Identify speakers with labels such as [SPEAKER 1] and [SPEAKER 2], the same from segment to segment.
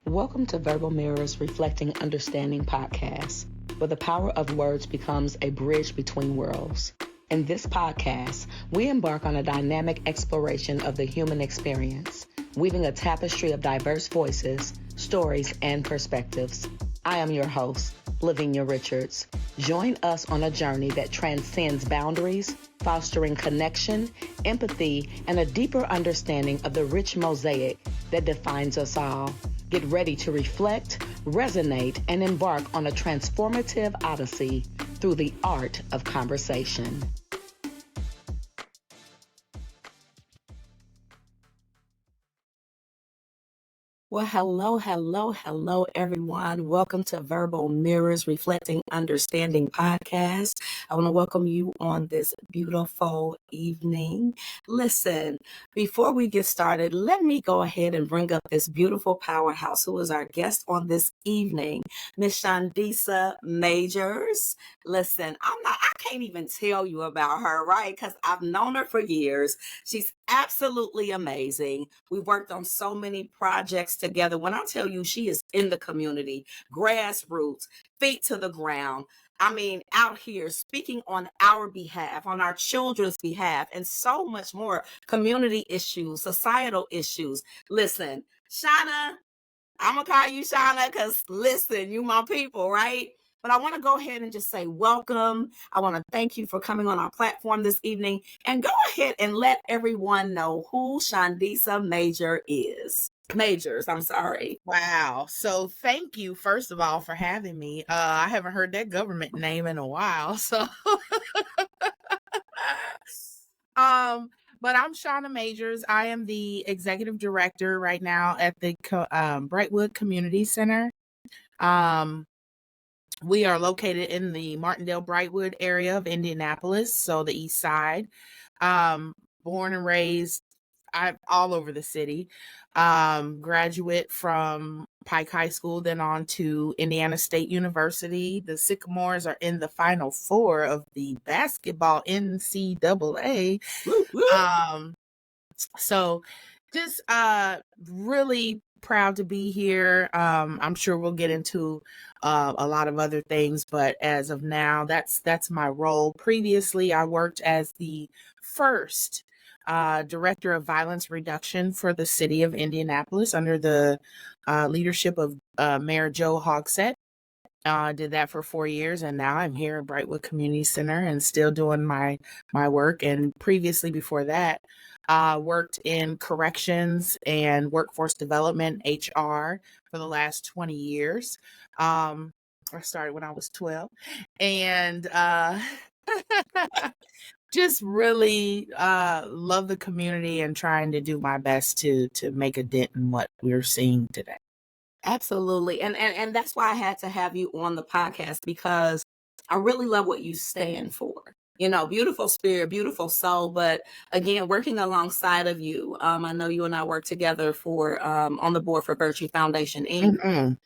[SPEAKER 1] Welcome to Verbal Mirrors Reflecting Understanding podcast, where the power of words becomes a bridge between worlds. In this podcast, we embark on a dynamic exploration of the human experience, weaving a tapestry of diverse voices, stories, and perspectives. I am your host, LaVenia Richards. Join us on a journey that transcends boundaries, fostering connection, empathy, and a deeper understanding of the rich mosaic that defines us all. Get ready to reflect, resonate, and embark on a transformative odyssey through the art of conversation. Well, hello, everyone. Welcome to Verbal Mirrors Reflecting Understanding podcast. I want to welcome you on this beautiful evening. Listen, before we get started, let me go ahead and bring up this beautiful powerhouse who is our guest on this evening, Miss Shondisa Majors. Listen, I can't even tell you about her, right? Because I've known her for years. She's absolutely amazing. We worked on so many projects together. When I tell you she is in the community, grassroots, feet to the ground. I mean, out here speaking on our behalf, on our children's behalf, and so much more community issues, societal issues. Listen, Shauna, I'm going to call you Shauna because listen, you my people, right? But I want to go ahead and just say welcome. I want to thank you for coming on our platform this evening, and go ahead and let everyone know who Shondisa Majors, I'm sorry.
[SPEAKER 2] Wow. So thank you, first of all, for having me. I haven't heard that government name in a while. So but I'm Shauna Majors. I am the executive director right now at the Brightwood Community Center. We are located in the Martindale Brightwood area of Indianapolis, so the east side. Born and raised all over the city. Graduate from Pike High School, then on to Indiana State University. The Sycamores are in the Final Four of the basketball NCAA.
[SPEAKER 1] Woo, woo.
[SPEAKER 2] So just really proud to be here. I'm sure we'll get into a lot of other things, but as of now, that's my role. Previously, I worked as the first director of violence reduction for the city of Indianapolis under the leadership of Mayor Joe Hogsett. Did that for 4 years, and now I'm here at Brightwood Community Center and still doing my work. And previously, before that, worked in corrections and workforce development, HR, for the last 20 years. I started when I was 12, and just really love the community and trying to do my best to make a dent in what we're seeing today.
[SPEAKER 1] Absolutely. And that's why I had to have you on the podcast, because I really love what you stand for. You know, beautiful spirit, beautiful soul. But again, working alongside of you, I know you and I work together for on the board for Virtue Foundation Inc.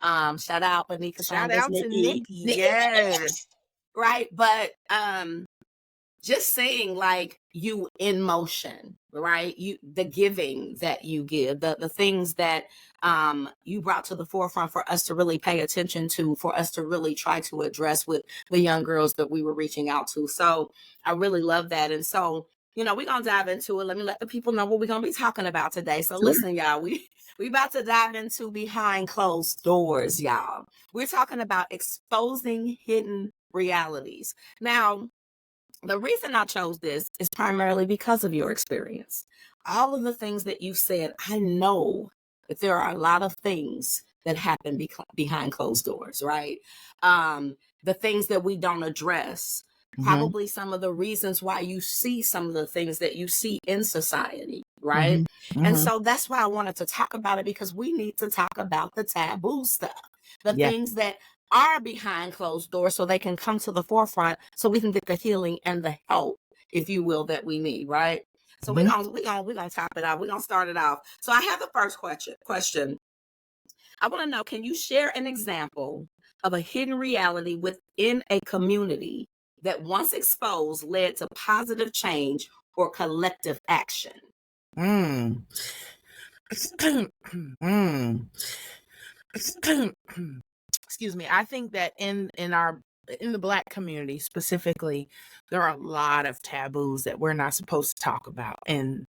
[SPEAKER 1] Shout out Anika.
[SPEAKER 2] Shout out to Nikki. Yes.
[SPEAKER 1] Right. But just seeing like you in motion, right? The giving that you give, the things that you brought to the forefront for us to really pay attention to, for us to really try to address with the young girls that we were reaching out to. So I really love that. And so, you know, we're going to dive into it. Let me let the people know what we're going to be talking about today. So listen, y'all, we about to dive into behind closed doors, y'all. We're talking about exposing hidden realities. Now, the reason I chose this is primarily because of your experience. All of the things that you said, I know that there are a lot of things that happen behind closed doors, right? The things that we don't address, probably some of the reasons why you see some of the things that you see in society, right? And so that's why I wanted to talk about it, because we need to talk about the taboo stuff, the things that are behind closed doors, so they can come to the forefront, so we can get the healing and the help, if you will, that we need, right? So we're gonna top it off. We're gonna start it off. So I have the first question. I want to know, can you share an example of a hidden reality within a community that once exposed led to positive change or collective action?
[SPEAKER 2] excuse me, I think that in the Black community specifically, there are a lot of taboos that we're not supposed to talk about. And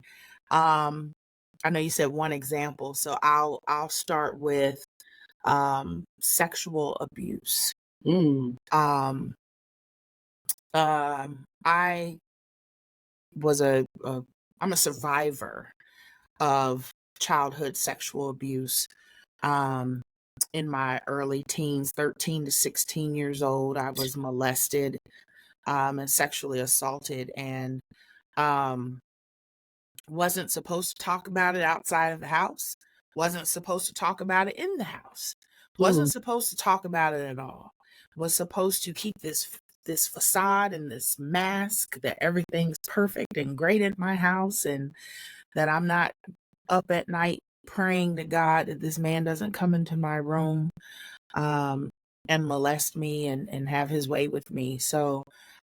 [SPEAKER 2] um I know you said one example, so I'll start with sexual abuse.
[SPEAKER 1] Mm.
[SPEAKER 2] um I was I'm a survivor of childhood sexual abuse. um in my early teens, 13 to 16 years old, I was molested and sexually assaulted, and um wasn't supposed to talk about it outside of the house, wasn't supposed to talk about it in the house, wasn't
[SPEAKER 1] Mm.
[SPEAKER 2] supposed to talk about it at all, was supposed to keep this facade and this mask that everything's perfect and great at my house, and that I'm not up at night praying to God that this man doesn't come into my room um, and molest me and have his way with me. So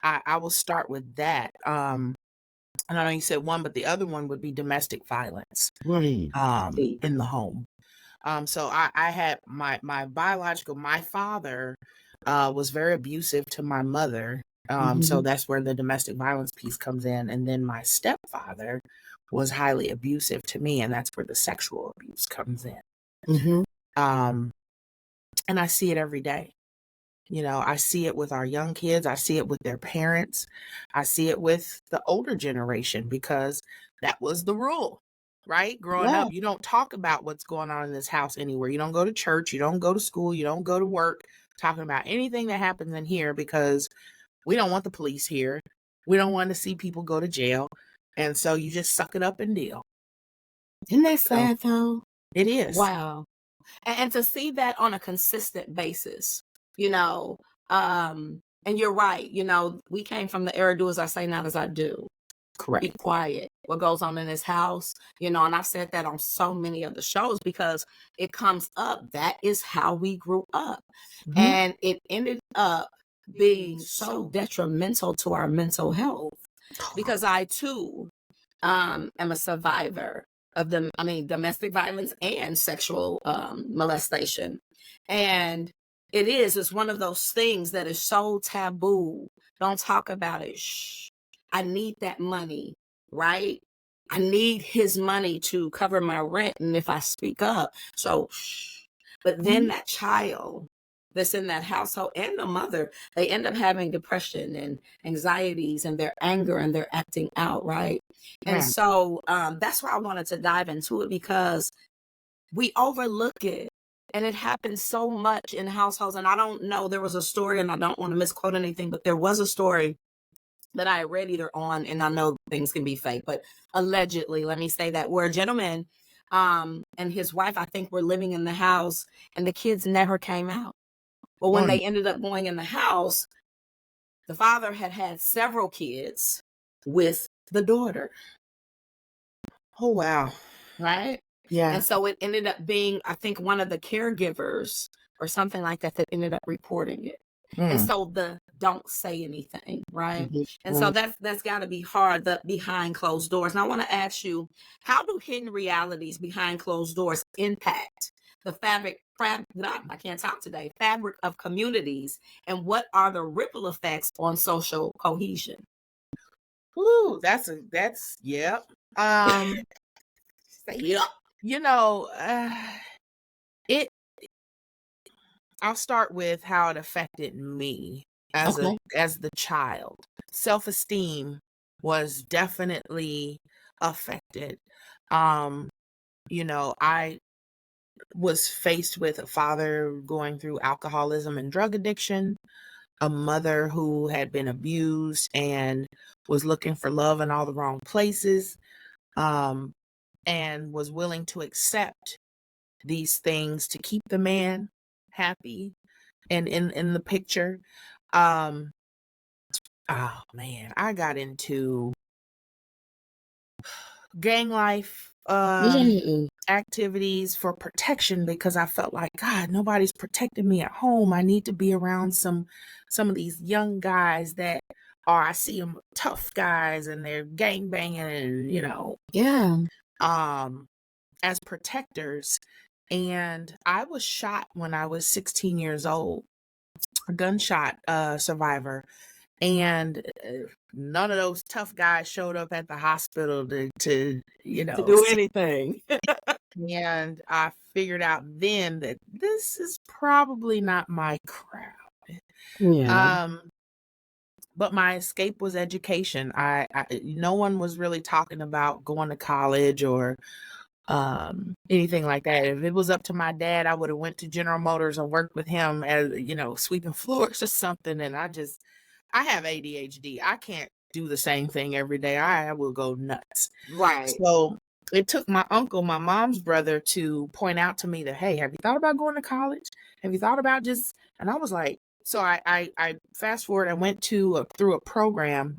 [SPEAKER 2] I will start with that. And I know you said one, but the other one would be domestic violence
[SPEAKER 1] Right. See.
[SPEAKER 2] in the home. So I had my father was very abusive to my mother. So
[SPEAKER 1] Mhm.
[SPEAKER 2] that's where the domestic violence piece comes in. And then my stepfather was highly abusive to me, and that's where the sexual abuse comes in.
[SPEAKER 1] Mhm.
[SPEAKER 2] Um, and I see it every day. I see it with our young kids. I see it with their parents. I see it with the older generation because that was the rule, right? Growing
[SPEAKER 1] Yeah.
[SPEAKER 2] up, you don't talk about what's going on in this house anywhere. You don't go to church. You don't go to school. You don't go to work talking about anything that happens in here because we don't want the police here. We don't want to see people go to jail. And so you just suck it up and deal.
[SPEAKER 1] Isn't that
[SPEAKER 2] So
[SPEAKER 1] sad though?
[SPEAKER 2] it is.
[SPEAKER 1] Wow. And to see that on a consistent basis, you know, and you're right, we came from the era do as I say, not as I do. Be
[SPEAKER 2] Correct.
[SPEAKER 1] quiet. What goes on in this house, and I've said that on so many of the shows because it comes up. That is how we grew up.
[SPEAKER 2] Mhm.
[SPEAKER 1] And it ended up being so detrimental to our mental health because I too am a survivor of domestic violence and sexual molestation. And it's one of those things that is so taboo. Don't talk about it. Shh. I need that money, right? I need his money to cover my rent. And if I speak up, so shh. But then
[SPEAKER 2] Mhm.
[SPEAKER 1] that child that's in that household and the mother, they end up having depression and anxieties and their anger and they're acting out, right? And
[SPEAKER 2] Right.
[SPEAKER 1] so that's why I wanted to dive into it because we overlook it. And it happens so much in households. And I don't know, there was a story, and I don't want to misquote anything, but there was a story that I read either on, and I know things can be fake, but allegedly, let me say that, where a gentleman and his wife, I think, were living in the house and the kids never came out. But when
[SPEAKER 2] Mm.
[SPEAKER 1] they ended up going in the house, the father had had several kids with the daughter.
[SPEAKER 2] Oh, wow.
[SPEAKER 1] Right.
[SPEAKER 2] Yeah.
[SPEAKER 1] And so it ended up being, I think, one of the caregivers or something like that that ended up reporting it. And
[SPEAKER 2] Mm.
[SPEAKER 1] so the don't say anything, right?
[SPEAKER 2] Mhm.
[SPEAKER 1] And so
[SPEAKER 2] Mm.
[SPEAKER 1] that's got to be hard, the behind closed doors. And I want to ask you, how do hidden realities behind closed doors impact the I can't talk today, fabric of communities, and what are the ripple effects on social cohesion?
[SPEAKER 2] Ooh, that's yep. Um,
[SPEAKER 1] Say, yeah.
[SPEAKER 2] you know, it I'll start with how it affected me
[SPEAKER 1] Okay.
[SPEAKER 2] as the child. Self-esteem was definitely affected. Um, I was faced with a father going through alcoholism and drug addiction, a mother who had been abused and was looking for love in all the wrong places, um, and was willing to accept these things to keep the man happy and in the picture. Um, oh man, I got into gang life
[SPEAKER 1] Mm.
[SPEAKER 2] activities for protection because I felt like God, nobody's protecting me at home. I need to be around some of these young guys that are, I see them tough guys and they're gang banging and
[SPEAKER 1] Yeah.
[SPEAKER 2] um as protectors. And I was shot when I was 16 years old, a gunshot survivor. And none of those tough guys showed up at the hospital to
[SPEAKER 1] To do anything.
[SPEAKER 2] and I figured out then that this is probably not my crowd.
[SPEAKER 1] Yeah.
[SPEAKER 2] But my escape was education. I no one was really talking about going to college or anything like that. If it was up to my dad, I would have went to General Motors and worked with him as, sweeping floors or something. And I have ADHD. I can't do the same thing every day. I will go nuts.
[SPEAKER 1] Right.
[SPEAKER 2] So it took my uncle, my mom's brother, to point out to me that, hey, have you thought about going to college? Have you thought about just, and I was like, so I fast forward, I went through a program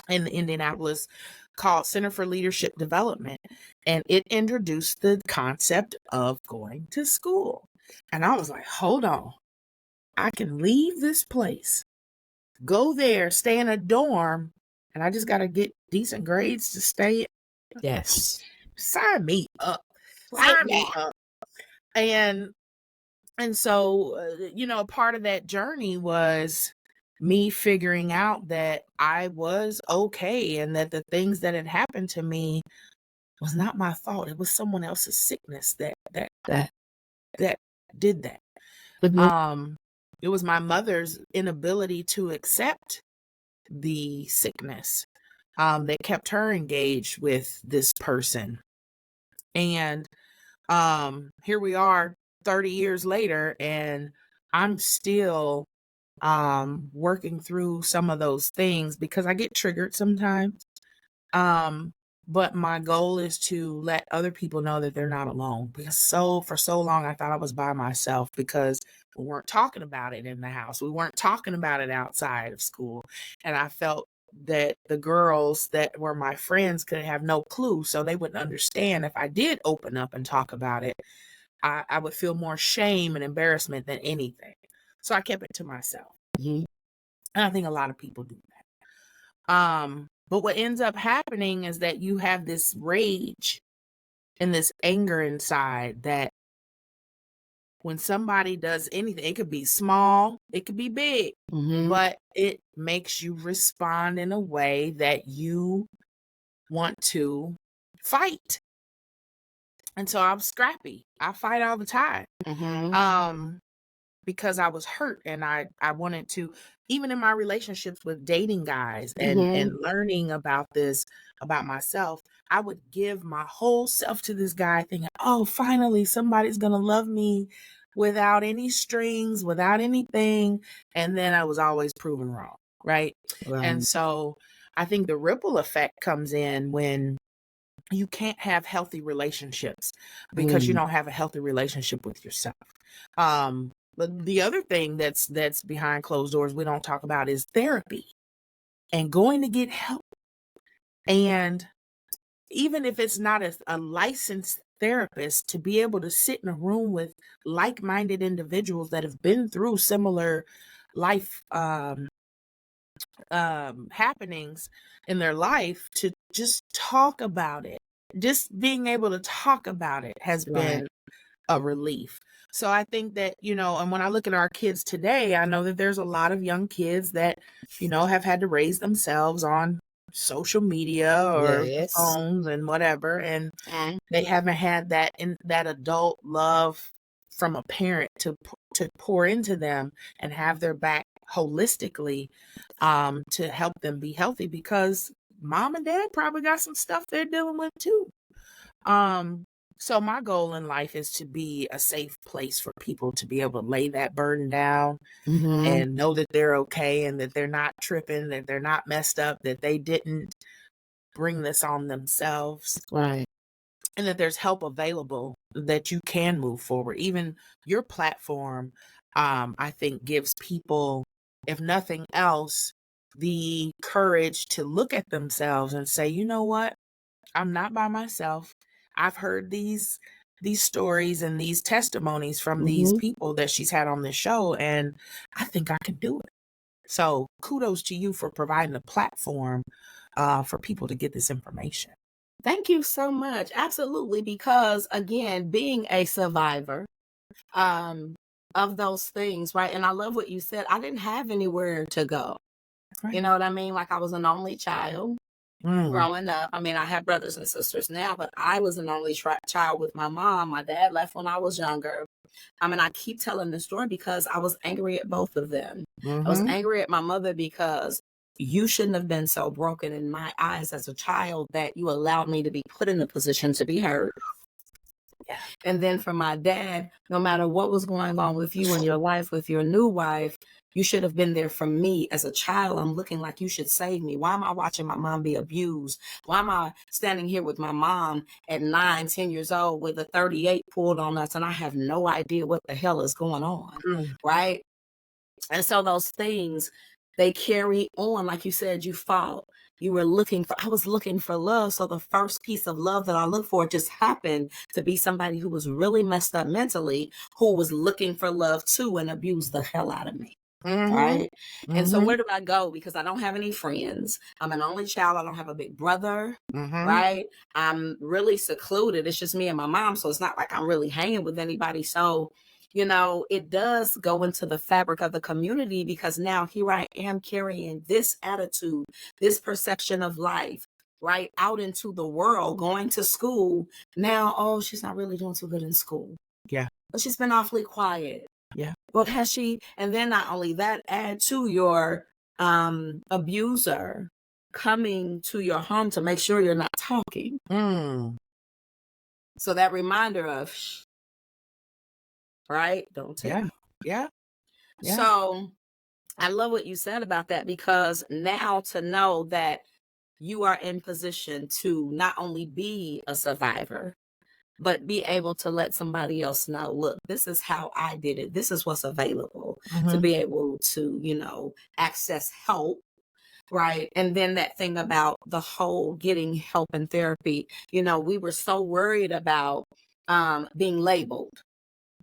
[SPEAKER 2] in Indianapolis called Center for Leadership Development, and it introduced the concept of going to school. And I was like, hold on, I can leave this place, go there, stay in a dorm, and I just got to get decent grades to stay.
[SPEAKER 1] Yes.
[SPEAKER 2] Sign me up.
[SPEAKER 1] Right
[SPEAKER 2] Sign me
[SPEAKER 1] now.
[SPEAKER 2] up. And so, part of that journey was me figuring out that I was okay and that the things that had happened to me was not my fault. It was someone else's sickness
[SPEAKER 1] That.
[SPEAKER 2] that did that.
[SPEAKER 1] Mhm.
[SPEAKER 2] It was my mother's inability to accept the sickness that kept her engaged with this person. And here we are 30 years later, and I'm still working through some of those things because I get triggered sometimes. But my goal is to let other people know that they're not alone, because for so long I thought I was by myself because we weren't talking about it in the house. We weren't talking about it outside of school. And I felt that the girls that were my friends could have no clue, so they wouldn't understand if I did open up and talk about it. I would feel more shame and embarrassment than anything. So I kept it to myself.
[SPEAKER 1] Mhm.
[SPEAKER 2] And I think a lot of people do that. But what ends up happening is that you have this rage and this anger inside that when somebody does anything, it could be small, it could be big,
[SPEAKER 1] Mhm.
[SPEAKER 2] but it makes you respond in a way that you want to fight. And so I'm scrappy. I fight all the time.
[SPEAKER 1] Mhm.
[SPEAKER 2] Because I was hurt and I wanted to, even in my relationships with dating guys and
[SPEAKER 1] Mhm.
[SPEAKER 2] learning about this about myself, I would give my whole self to this guy thinking, oh, finally somebody's gonna love me without any strings, without anything. And then I was always proven wrong, right? And
[SPEAKER 1] Right.
[SPEAKER 2] so I think the ripple effect comes in when you can't have healthy relationships because you
[SPEAKER 1] Mm.
[SPEAKER 2] don't have a healthy relationship with yourself. But the other thing that's behind closed doors we don't talk about is therapy and going to get help. And even if it's not a licensed therapist, to be able to sit in a room with like-minded individuals that have been through similar life happenings in their life, to just talk about it. Just being able to talk about it has
[SPEAKER 1] Right.
[SPEAKER 2] been a relief. So I think that, and when I look at our kids today, I know that there's a lot of young kids that, have had to raise themselves on social media or
[SPEAKER 1] Yes.
[SPEAKER 2] phones and whatever, and
[SPEAKER 1] Mhm.
[SPEAKER 2] they haven't had that adult love from a parent to pour into them and have their back holistically, to help them be healthy, because mom and dad probably got some stuff they're dealing with too. Um, so my goal in life is to be a safe place for people to be able to lay that burden down
[SPEAKER 1] Mhm.
[SPEAKER 2] and know that they're okay and that they're not tripping, that they're not messed up, that they didn't bring this on themselves,
[SPEAKER 1] Right.
[SPEAKER 2] and that there's help available, that you can move forward. Even your platform, I think gives people, if nothing else, the courage to look at themselves and say, you know what? I'm not by myself. I've heard these stories and these testimonies from these
[SPEAKER 1] Mhm.
[SPEAKER 2] people that she's had on this show, and I think I can do it. So kudos to you for providing a platform for people to get this information.
[SPEAKER 1] Thank you so much. Absolutely. Because again, being a survivor, um, of those things, right? And I love what you said. I didn't have anywhere to go. You
[SPEAKER 2] Right.
[SPEAKER 1] know what I mean? Like I was an only child
[SPEAKER 2] Mm.
[SPEAKER 1] growing up. I mean, I have brothers and sisters now, but I was an only child with my mom. My dad left when I was younger. I mean, I keep telling the story because I was angry at both of them. I was
[SPEAKER 2] Mm-hmm.
[SPEAKER 1] angry at my mother because you shouldn't have been so broken in my eyes as a child that you allowed me to be put in a position to be hurt.
[SPEAKER 2] Yeah.
[SPEAKER 1] And then for my dad, no matter what was going on with you and your life with your new wife, you should have been there for me as a child. I'm looking like you should save me. Why am I watching my mom be abused? Why am I standing here with my mom at 9, 10 years old with a 38 pulled on us and I have no idea what the hell is going on?
[SPEAKER 2] Mm.
[SPEAKER 1] Right. And so those things, they carry on. Like you said, you fought. You were looking for, I was looking for love. So the first piece of love that I looked for just happened to be somebody who was really messed up mentally, who was looking for love too and abused the hell out of me.
[SPEAKER 2] Mm-hmm.
[SPEAKER 1] Right. And so
[SPEAKER 2] Mm-hmm.
[SPEAKER 1] where do I go? Because I don't have any friends. I'm an only child. I don't have a big brother.
[SPEAKER 2] Mm-hmm.
[SPEAKER 1] Right. I'm really secluded. It's just me and my mom. So it's not like I'm really hanging with anybody. So, you know, it does go into the fabric of the community because now here I am carrying this attitude, this perception of life, right, out into the world, going to school. Now, oh, she's not really doing too good in school.
[SPEAKER 2] Yeah.
[SPEAKER 1] But she's been awfully quiet.
[SPEAKER 2] Yeah.
[SPEAKER 1] Well, has she? And then not only that, add to your abuser coming to your home to make sure you're not talking.
[SPEAKER 2] Mm.
[SPEAKER 1] So that reminder of, shh, right? Don't tell.
[SPEAKER 2] Yeah. Yeah. Yeah.
[SPEAKER 1] So I love what you said about that because now to know that you are in position to not only be a survivor, but be able to let somebody else know, look, this is how I did it. This is what's available to
[SPEAKER 2] Mm-hmm.
[SPEAKER 1] be able to, you know, access help. Right. And then that thing about the whole getting help and therapy, you know, we were so worried about being labeled.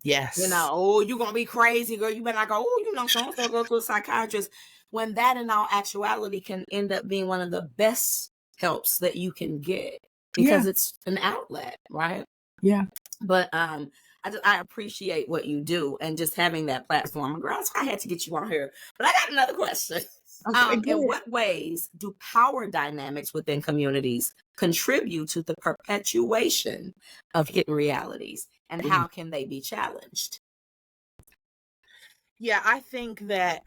[SPEAKER 1] You know,
[SPEAKER 2] Yes.
[SPEAKER 1] oh, you're gonna be crazy, girl. You better not go, oh, you know, so and so go to a psychiatrist. When that in all actuality can end up being one of the best helps that you can get
[SPEAKER 2] Yeah.
[SPEAKER 1] because it's an outlet, right?
[SPEAKER 2] Yeah.
[SPEAKER 1] But I appreciate what you do and just having that platform. Girl, I had to get you on here. But I got another question.
[SPEAKER 2] Okay,
[SPEAKER 1] In
[SPEAKER 2] good.
[SPEAKER 1] what ways do power dynamics within communities contribute to the perpetuation of hidden realities? And
[SPEAKER 2] Mm.
[SPEAKER 1] how can they be challenged?
[SPEAKER 2] Yeah, I think that,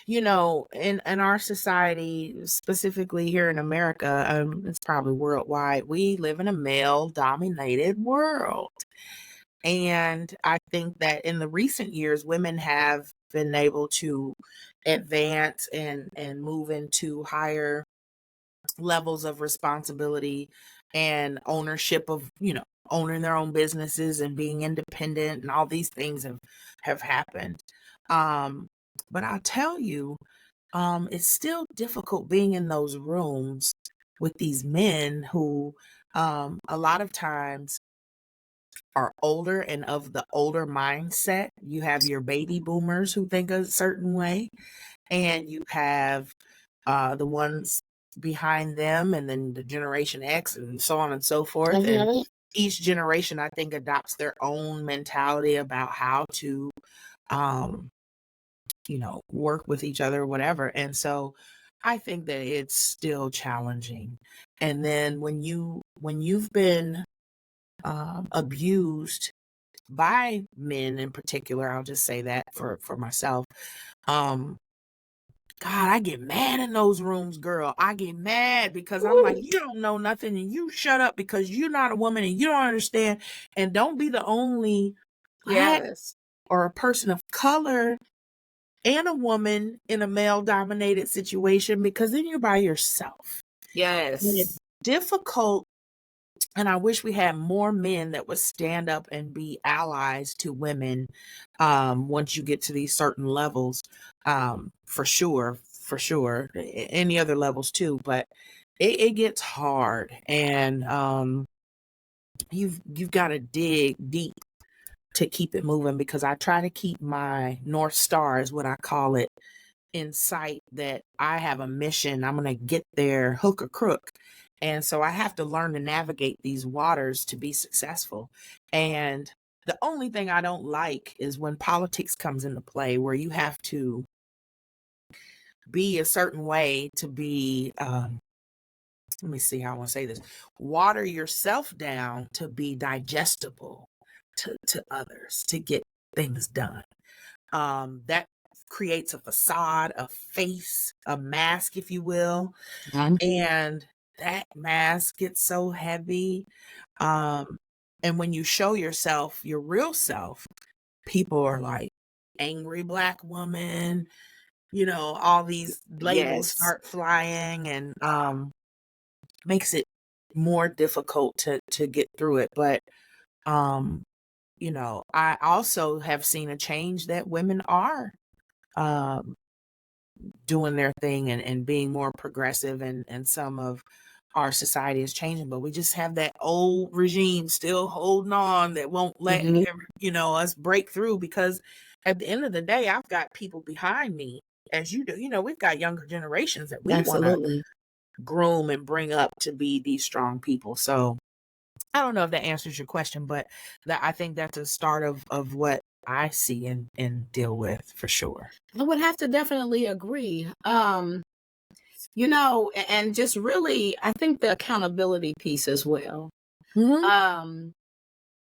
[SPEAKER 2] you know, in our society, specifically here in America, it's probably worldwide, we live in a male dominated world. And I think that in the recent years, women have been able to advance and move into higher levels of responsibility and ownership of, you know, owning their own businesses and being independent, and all these things have happened. Um, but I'll tell you, it's still difficult being in those rooms with these men who, a lot of times, are older and of the older mindset. You have your baby boomers who think a certain way, and you have the ones behind them, and then the Generation X, and so on and so forth. And
[SPEAKER 1] Mhm.
[SPEAKER 2] each generation, I think, adopts their own mentality about how to, um, you know, work with each other, whatever. And so I think that it's still challenging. And then when you've been abused by men in particular, I'll just say that for myself. Um, God, I get mad in those rooms, girl. I get mad because I'm like,
[SPEAKER 1] Ooh,
[SPEAKER 2] you don't know nothing and you shut up because you're not a woman and you don't understand. And don't be the only black
[SPEAKER 1] yes.
[SPEAKER 2] or a person of color and a woman in a male dominated situation, because then you're by yourself. And it's
[SPEAKER 1] Yes.
[SPEAKER 2] difficult. And I wish we had more men that would stand up and be allies to women, once you get to these certain levels, for sure, for sure. Any other levels too, but it gets hard, and you've got to dig deep to keep it moving, because I try to keep my North Star, is what I call it, in sight, that I have a mission. I'm gonna get there hook or crook. And so I have to learn to navigate these waters to be successful. And the only thing I don't like is when politics comes into play, where you have to be a certain way to be, let me see how I want to say this, water yourself down to be digestible to others, to get things done. That creates a facade, a face, a mask, if you will. And that mask gets so heavy. Um, and when you show yourself, your real self, people are like, angry Black woman, all these labels
[SPEAKER 1] Yes.
[SPEAKER 2] start flying, and makes it more difficult to get through it. But um, I also have seen a change that women are um doing their thing and being more progressive, and some of our society is changing, but we just have that old regime still holding on that won't let
[SPEAKER 1] Mhm.
[SPEAKER 2] us break through, because at the end of the day, I've got people behind me, as you do. We've got younger generations that we want to
[SPEAKER 1] Absolutely.
[SPEAKER 2] groom and bring up to be these strong people. So I don't know if that answers your question, but I think that's a start of what I see and deal with, for sure.
[SPEAKER 1] I would have to definitely agree. And just really, I think the accountability piece as well.
[SPEAKER 2] Hmm.
[SPEAKER 1] Um,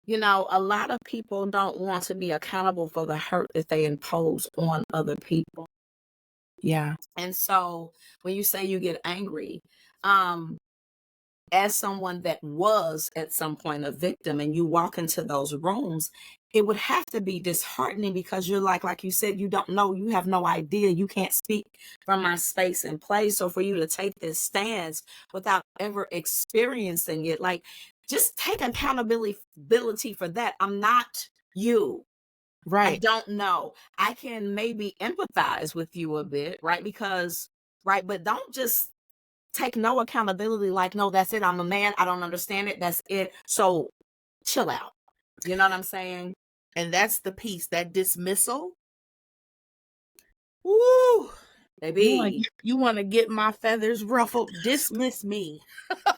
[SPEAKER 1] a lot of people don't want to be accountable for the hurt that they impose on other people.
[SPEAKER 2] Yeah.
[SPEAKER 1] And so when you say you get angry, um, as someone that was at some point a victim and you walk into those rooms, it would have to be disheartening, because you're like you said, you don't know, you have no idea, you can't speak from my space and place. So for you to take this stance without ever experiencing it, like, just take accountability for that. I'm not you. I
[SPEAKER 2] Right.
[SPEAKER 1] don't know. I can maybe empathize with you a bit, right? Right, but don't just take no accountability, like, no, that's it. I'm a man. I don't understand it. That's it. So chill out. You know what I'm saying?
[SPEAKER 2] And that's the piece, that dismissal. Woo! You want
[SPEAKER 1] Baby.
[SPEAKER 2] you want to get my feathers ruffled? Dismiss me.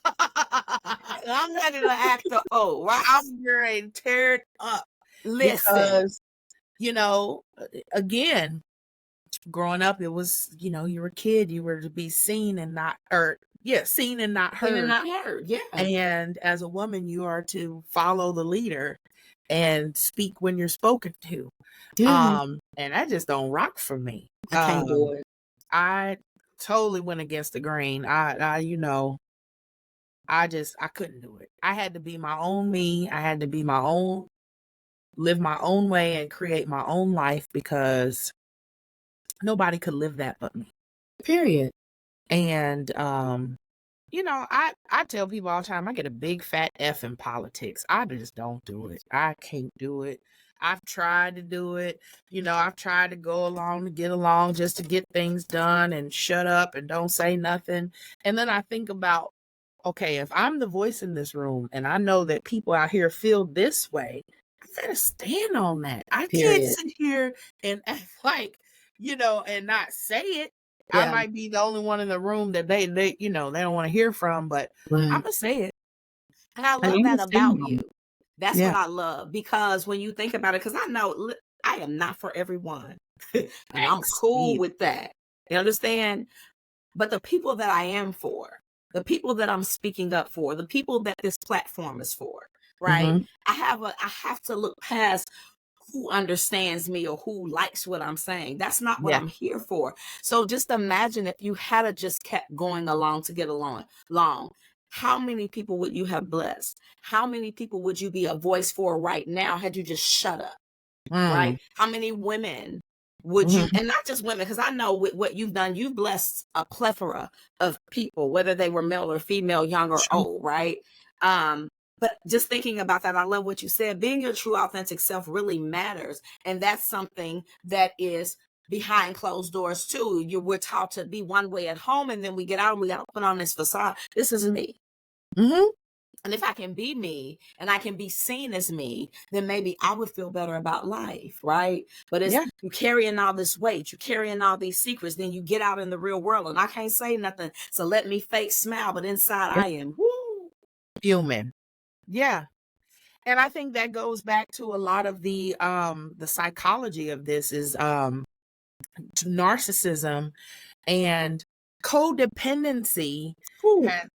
[SPEAKER 1] I'm ready to act the O, right?
[SPEAKER 2] I'm ready to tear it up,
[SPEAKER 1] Listen.
[SPEAKER 2] because again, growing up, it was, you were a kid, you were to be seen and not, or yeah, seen and not
[SPEAKER 1] Seen and
[SPEAKER 2] heard.
[SPEAKER 1] not heard. Yeah.
[SPEAKER 2] And as a woman, you are to follow the leader and speak when you're spoken to.
[SPEAKER 1] Yeah.
[SPEAKER 2] And that just don't rock for me.
[SPEAKER 1] I can't do it.
[SPEAKER 2] I totally went against the grain. I couldn't do it. I had to be my own me. I had to be my own, live my own way and create my own life, because nobody could live that but me.
[SPEAKER 1] Period.
[SPEAKER 2] And I tell people all the time, I get a big fat F in politics. I just don't do it. I can't do it. I've tried to do it. I've tried to go along to get along, just to get things done and shut up and don't say nothing. And then I think about, okay, if I'm the voice in this room and I know that people out here feel this way, I gotta stand on that. I can't
[SPEAKER 1] Period.
[SPEAKER 2] sit here and act like, and not say it. I
[SPEAKER 1] Yeah.
[SPEAKER 2] might be the only one in the room that they don't want to hear from, but I'm
[SPEAKER 1] Right.
[SPEAKER 2] gonna say it.
[SPEAKER 1] And I
[SPEAKER 2] And
[SPEAKER 1] love
[SPEAKER 2] I'm gonna
[SPEAKER 1] that
[SPEAKER 2] stand
[SPEAKER 1] about
[SPEAKER 2] on
[SPEAKER 1] you.
[SPEAKER 2] it.
[SPEAKER 1] That's what
[SPEAKER 2] Yeah.
[SPEAKER 1] I love, because when you think about it, because I know I am not for everyone, and I'm
[SPEAKER 2] Thanks.
[SPEAKER 1] cool
[SPEAKER 2] Me.
[SPEAKER 1] with that. You understand? But the people that I am for, the people that I'm speaking up for, the people that this platform is for, right?
[SPEAKER 2] Hmm.
[SPEAKER 1] I have to look past who understands me or who likes what I'm saying. That's not what
[SPEAKER 2] Yeah.
[SPEAKER 1] I'm here for. So just imagine if you had to just kept going along to get along. How many people would you have blessed? How many people would you be a voice for right now had you just shut up?
[SPEAKER 2] Mm.
[SPEAKER 1] Right? How many women would you,
[SPEAKER 2] Hmm.
[SPEAKER 1] and not just women, because I know with what you've done, you've blessed a plethora of people, whether they were male or female, young or
[SPEAKER 2] Sure.
[SPEAKER 1] old, right? Um, but just thinking about that, I love what you said. Being your true, authentic self really matters. And that's something that is behind closed doors too. We're taught to be one way at home, and then we get out and we got to put on this facade. This is me.
[SPEAKER 2] Hmm.
[SPEAKER 1] And if I can be me and I can be seen as me, then maybe I would feel better about life, right? But it's
[SPEAKER 2] Yeah.
[SPEAKER 1] you carrying all this weight, you carrying all these secrets, then you get out in the real world and I can't say nothing. So let me fake smile, but inside I am woo.
[SPEAKER 2] Human. Yeah. And I think that goes back to a lot of the psychology of this is narcissism and codependency.
[SPEAKER 1] Woo.
[SPEAKER 2] And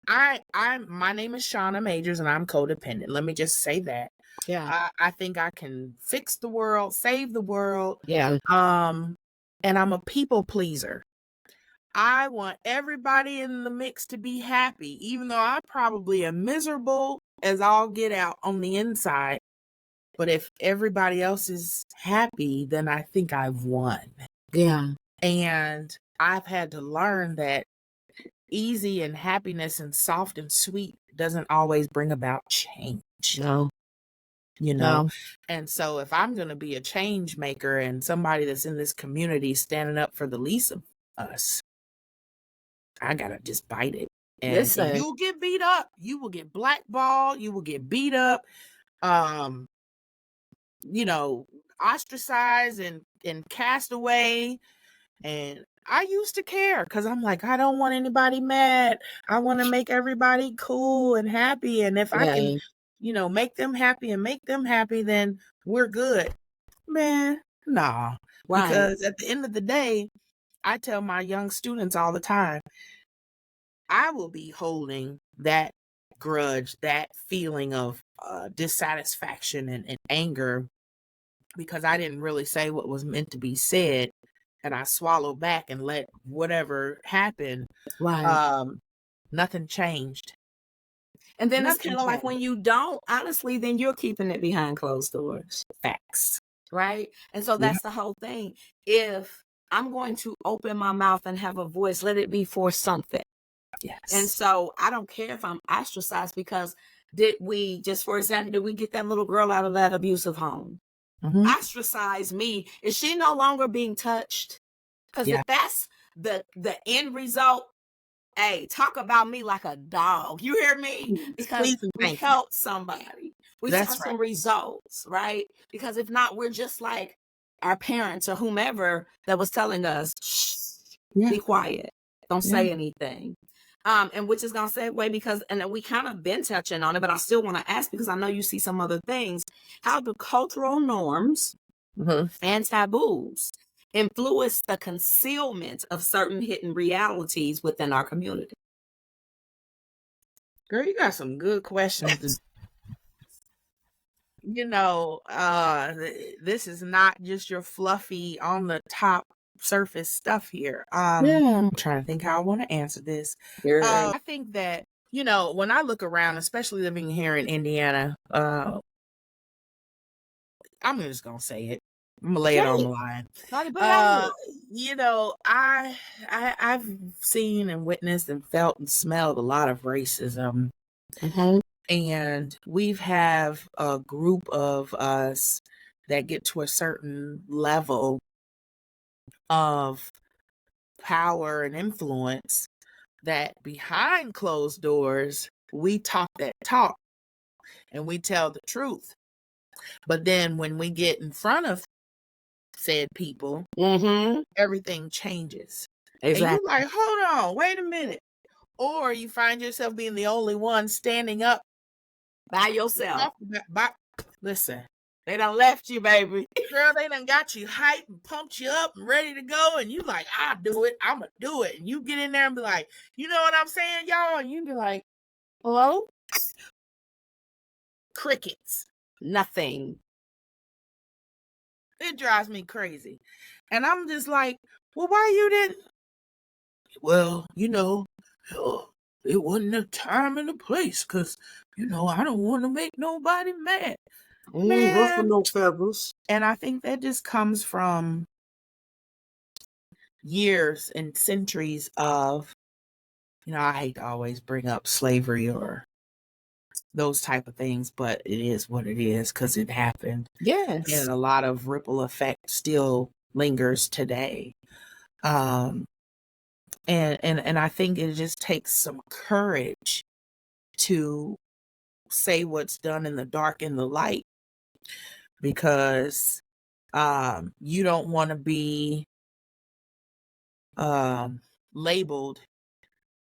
[SPEAKER 2] my name is Shondisa Majors and I'm codependent. Let me just say that.
[SPEAKER 1] Yeah.
[SPEAKER 2] I think I can fix the world, save the world.
[SPEAKER 1] Yeah.
[SPEAKER 2] And I'm a people pleaser. I want everybody in the mix to be happy, even though I probably am miserable as all get out on the inside. But if everybody else is happy, then I think I've won.
[SPEAKER 1] Yeah.
[SPEAKER 2] And I've had to learn that easy and happiness and soft and sweet doesn't always bring about change.
[SPEAKER 1] No.
[SPEAKER 2] No. And so if I'm going to be a change maker and somebody that's in this community standing up for the least of us, I got to just bite it. And
[SPEAKER 1] Listen.
[SPEAKER 2] you'll get beat up. You will get blackballed. You will get beat up. Ostracized and cast away. And I used to care because I'm like, I don't want anybody mad. I want to make everybody cool and happy. And if I can, make them happy, then we're good. Man, nah.
[SPEAKER 1] Right.
[SPEAKER 2] Because at the end of the day, I tell my young students all the time, I will be holding that grudge, that feeling of dissatisfaction and anger because I didn't really say what was meant to be said. And I swallowed back and let whatever happen.
[SPEAKER 1] Right.
[SPEAKER 2] Nothing changed.
[SPEAKER 1] And then it's
[SPEAKER 2] Nothing
[SPEAKER 1] kind of like
[SPEAKER 2] changed.
[SPEAKER 1] when you don't, honestly, then you're keeping it behind closed doors.
[SPEAKER 2] Facts.
[SPEAKER 1] Right. And so that's the whole thing. If I'm going to open my mouth and have a voice, let it be for something.
[SPEAKER 2] Yes.
[SPEAKER 1] And so I don't care if I'm ostracized because did we get that little girl out of that abusive home?
[SPEAKER 2] Mm-hmm.
[SPEAKER 1] Ostracize me. Is she no longer being touched? Because if that's the end result, hey, talk about me like a dog. You hear me? Because we helped somebody. We saw some results, right? Because if not, we're just like our parents or whomever that was telling us, shh, be quiet. Don't say anything. And which is going to segue because, and we kind of been touching on it, but I still want to ask because I know you see some other things. How do cultural norms and taboos influence the concealment of certain hidden realities within our community?
[SPEAKER 2] Girl, you got some good questions. This is not just your fluffy on the top surface stuff here. I'm trying to think how I want to answer this. I think that, when I look around, especially living here in Indiana, I'm just going to say it. I'm going to lay it on the line. I've seen and witnessed and felt and smelled a lot of racism. And we've have a group of us that get to a certain level of power and influence that behind closed doors, we talk that talk and we tell the truth. But then when we get in front of said people, everything changes. Exactly. And you're like, hold on, wait a minute. Or you find yourself being the only one standing up
[SPEAKER 1] by yourself.
[SPEAKER 2] Listen,
[SPEAKER 1] they done left you, baby.
[SPEAKER 2] Girl, they done got you hyped and pumped you up and ready to go. And you like, I'll do it. I'm going to do it. And you get in there and be like, you know what I'm saying, y'all? And you be like, hello? Crickets.
[SPEAKER 1] Nothing.
[SPEAKER 2] It drives me crazy. And I'm just like, well, why you didn't? Well, it wasn't a time and a place because, I don't want to make nobody mad. Man.
[SPEAKER 1] No feathers.
[SPEAKER 2] And I think that just comes from years and centuries of, I hate to always bring up slavery or those type of things, but it is what it is because it happened.
[SPEAKER 1] Yes.
[SPEAKER 2] And a lot of ripple effect still lingers today. And I think it just takes some courage to say what's done in the dark in the light, because you don't want to be labeled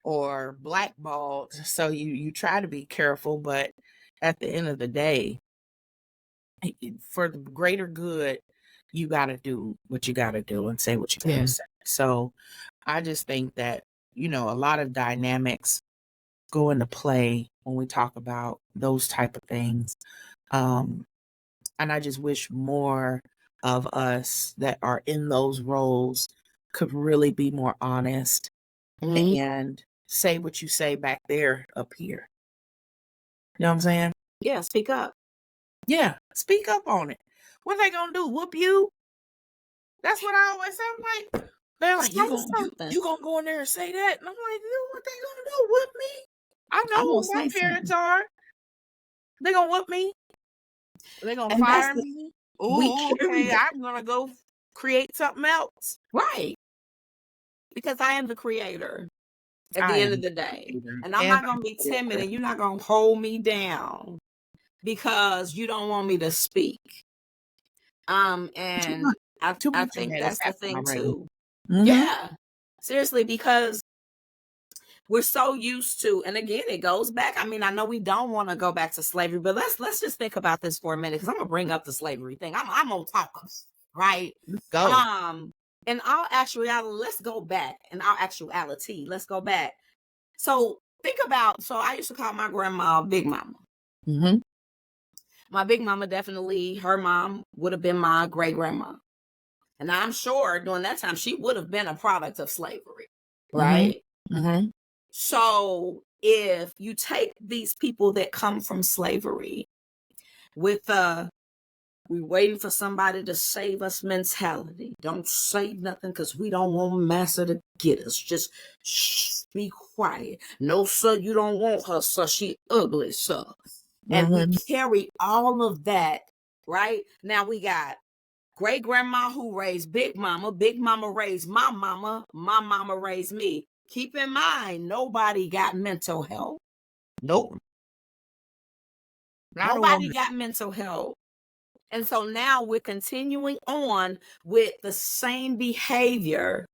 [SPEAKER 2] or blackballed. So you try to be careful, but at the end of the day, for the greater good, you got to do what you got to do and say what you got to say. So I just think that, a lot of dynamics go into play when we talk about those type of things. And I just wish more of us that are in those roles could really be more honest and say what you say back there up here. You know what I'm saying?
[SPEAKER 1] Yeah, speak up.
[SPEAKER 2] Yeah, speak up on it. What are they gonna do? Whoop you? That's what I always say. I'm like, they're like, you gonna go in there and say that? And I'm like, what they gonna do? Whoop me? I know who my parents are. They gonna whoop me? They gonna fire me? Oh, okay. I'm gonna go create something else.
[SPEAKER 1] Right. Because I am the creator at the end of the day. And I'm not gonna be timid, and you're not gonna hold me down because you don't want me to speak. And I think that's the thing too. Yeah. Seriously, because we're so used to, and again, it goes back. I mean, I know we don't want to go back to slavery, but let's just think about this for a minute, because I'm gonna bring up the slavery thing. I'm gonna talk, right?
[SPEAKER 2] Go.
[SPEAKER 1] In all actuality, let's go back. In our actuality, let's go back. So think about. So I used to call my grandma Big Mama. My big mama, definitely, her mom would have been my great grandma. And I'm sure during that time, she would have been a product of slavery, right? So if you take these people that come from slavery with we're waiting for somebody to save us mentality. Don't say nothing because we don't want massa to get us. Just be quiet. No, sir, you don't want her, sir. She ugly, sir. And we carry all of that, right? Now we got great grandma who raised Big Mama raised my mama raised me. Keep in mind, nobody got mental health.
[SPEAKER 2] Nope.
[SPEAKER 1] Nobody got mental health. And so now we're continuing on with the same behavior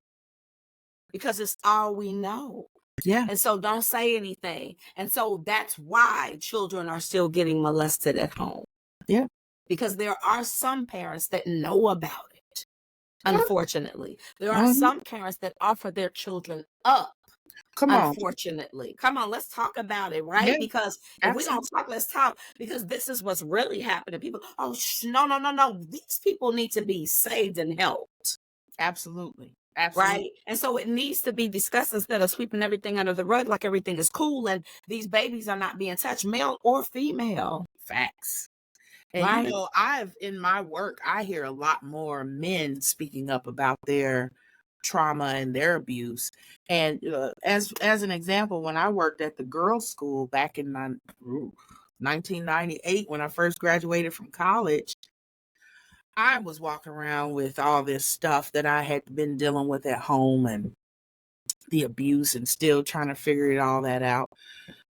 [SPEAKER 1] because it's all we know.
[SPEAKER 2] Yeah.
[SPEAKER 1] And so don't say anything. And so that's why children are still getting molested at home.
[SPEAKER 2] Yeah.
[SPEAKER 1] Because there are some parents that know about it. Unfortunately, there are some parents that offer their children up. Unfortunately. Come on, let's talk about it, right? Because if we don't talk, let's talk, because this is what's really happening. People, no. These people need to be saved and helped.
[SPEAKER 2] Absolutely.
[SPEAKER 1] Right? And so it needs to be discussed instead of sweeping everything under the rug like everything is cool and these babies are not being touched, male or female.
[SPEAKER 2] Facts. And right? In my work, I hear a lot more men speaking up about their trauma and their abuse. And as an example, when I worked at the girls' school back in 1998, when I first graduated from college, I was walking around with all this stuff that I had been dealing with at home and the abuse and still trying to figure all that out.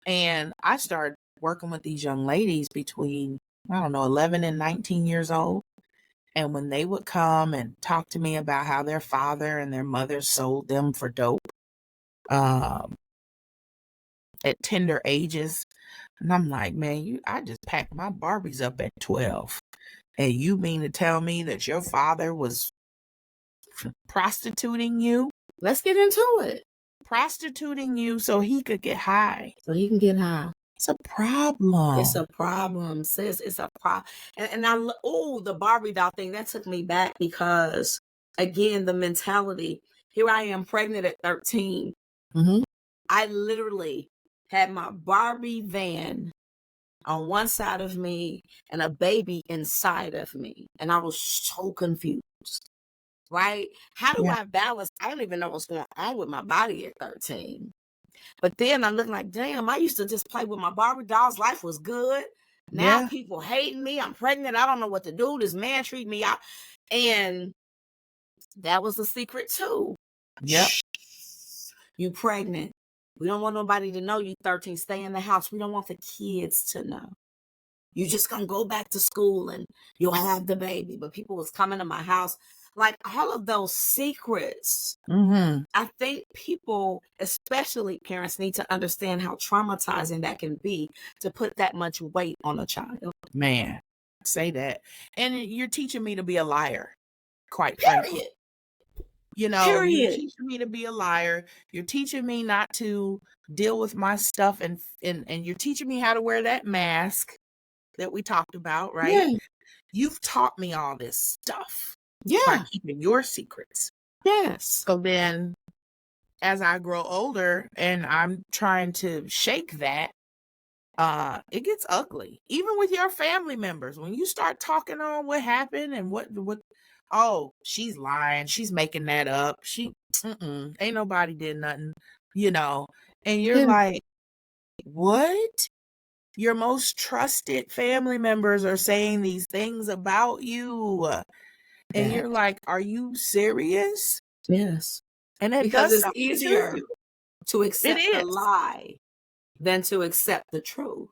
[SPEAKER 2] And I started working with these young ladies between, 11 and 19 years old. And when they would come and talk to me about how their father and their mother sold them for dope at tender ages, and I'm like, man, I just packed my Barbies up at 12. And you mean to tell me that your father was prostituting you?
[SPEAKER 1] Let's get into it.
[SPEAKER 2] Prostituting you so he could get high.
[SPEAKER 1] So he can get high.
[SPEAKER 2] It's a problem.
[SPEAKER 1] It's a problem, sis. It's a problem. And the Barbie doll thing, that took me back because, again, the mentality. Here I am pregnant at 13. I literally had my Barbie van on one side of me and a baby inside of me. And I was so confused, right? How do I balance? I don't even know what's going on with my body at 13. But then I look like, damn, I used to just play with my Barbie dolls. Life was good. Now people hating me. I'm pregnant. I don't know what to do. This man treat me out. And that was the secret too.
[SPEAKER 2] Yep.
[SPEAKER 1] You pregnant. We don't want nobody to know you 13. Stay in the house. We don't want the kids to know. You just gonna go back to school and you'll have the baby. But people was coming to my house. Like all of those secrets.
[SPEAKER 2] Mm-hmm.
[SPEAKER 1] I think people, especially parents, need to understand how traumatizing that can be to put that much weight on a child.
[SPEAKER 2] Man, say that. And you're teaching me to be a liar, quite frankly.
[SPEAKER 1] Period.
[SPEAKER 2] You know, you're
[SPEAKER 1] Period.
[SPEAKER 2] teaching me to be a liar. You're teaching me not to deal with my stuff, and you're teaching me how to wear that mask that we talked about, right?
[SPEAKER 1] Yeah.
[SPEAKER 2] You've taught me all this stuff by
[SPEAKER 1] Yeah.
[SPEAKER 2] keeping your secrets.
[SPEAKER 1] Yes.
[SPEAKER 2] So then as I grow older and I'm trying to shake that, it gets ugly. Even with your family members, when you start talking on what happened and what oh, she's lying, she's making that up. Ain't nobody did nothing, you know. And you're
[SPEAKER 1] Yeah.
[SPEAKER 2] like, what? Your most trusted family members are saying these things about you. And you're like, are you serious?
[SPEAKER 1] Yes.
[SPEAKER 2] And it
[SPEAKER 1] Because
[SPEAKER 2] does
[SPEAKER 1] it's
[SPEAKER 2] something to
[SPEAKER 1] easier
[SPEAKER 2] you.
[SPEAKER 1] to
[SPEAKER 2] It
[SPEAKER 1] accept the
[SPEAKER 2] is.
[SPEAKER 1] lie than to accept the truth.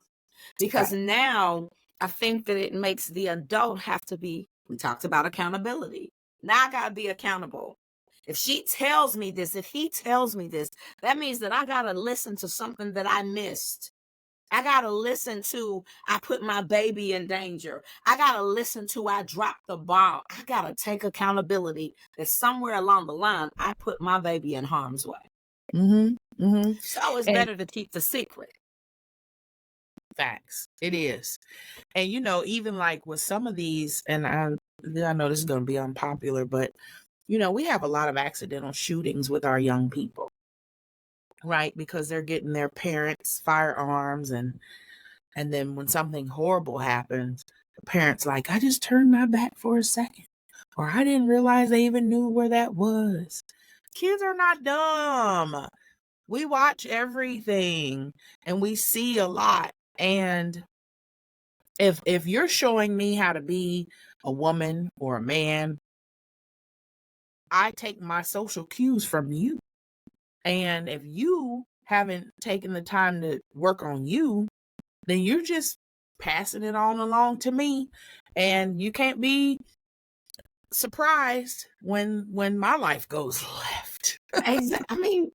[SPEAKER 1] Because
[SPEAKER 2] Right.
[SPEAKER 1] now I think that it makes the adult have to be, we talked about accountability. Now I got to be accountable. If she tells me this, if he tells me this, that means that I got to listen to something that I missed. I got to listen to, I put my baby in danger. I got to listen to, I dropped the ball. I got to take accountability that somewhere along the line, I put my baby in harm's way.
[SPEAKER 2] Mm-hmm. Mm-hmm.
[SPEAKER 1] So it's
[SPEAKER 2] And
[SPEAKER 1] better to keep the secret.
[SPEAKER 2] facts. It is. And you know, even like with some of these, and I know this is going to be unpopular, but you know, we have a lot of accidental shootings with our young people, right? Because they're getting their parents' firearms, and then when something horrible happens, the parents like, I just turned my back for a second, or I didn't realize they even knew where that was. Kids are not dumb. We watch everything and we see a lot. And if you're showing me how to be a woman or a man, I take my social cues from you. And if you haven't taken the time to work on you, then you're just passing it on along to me. And you can't be surprised when my life goes left.
[SPEAKER 1] Exactly. I mean,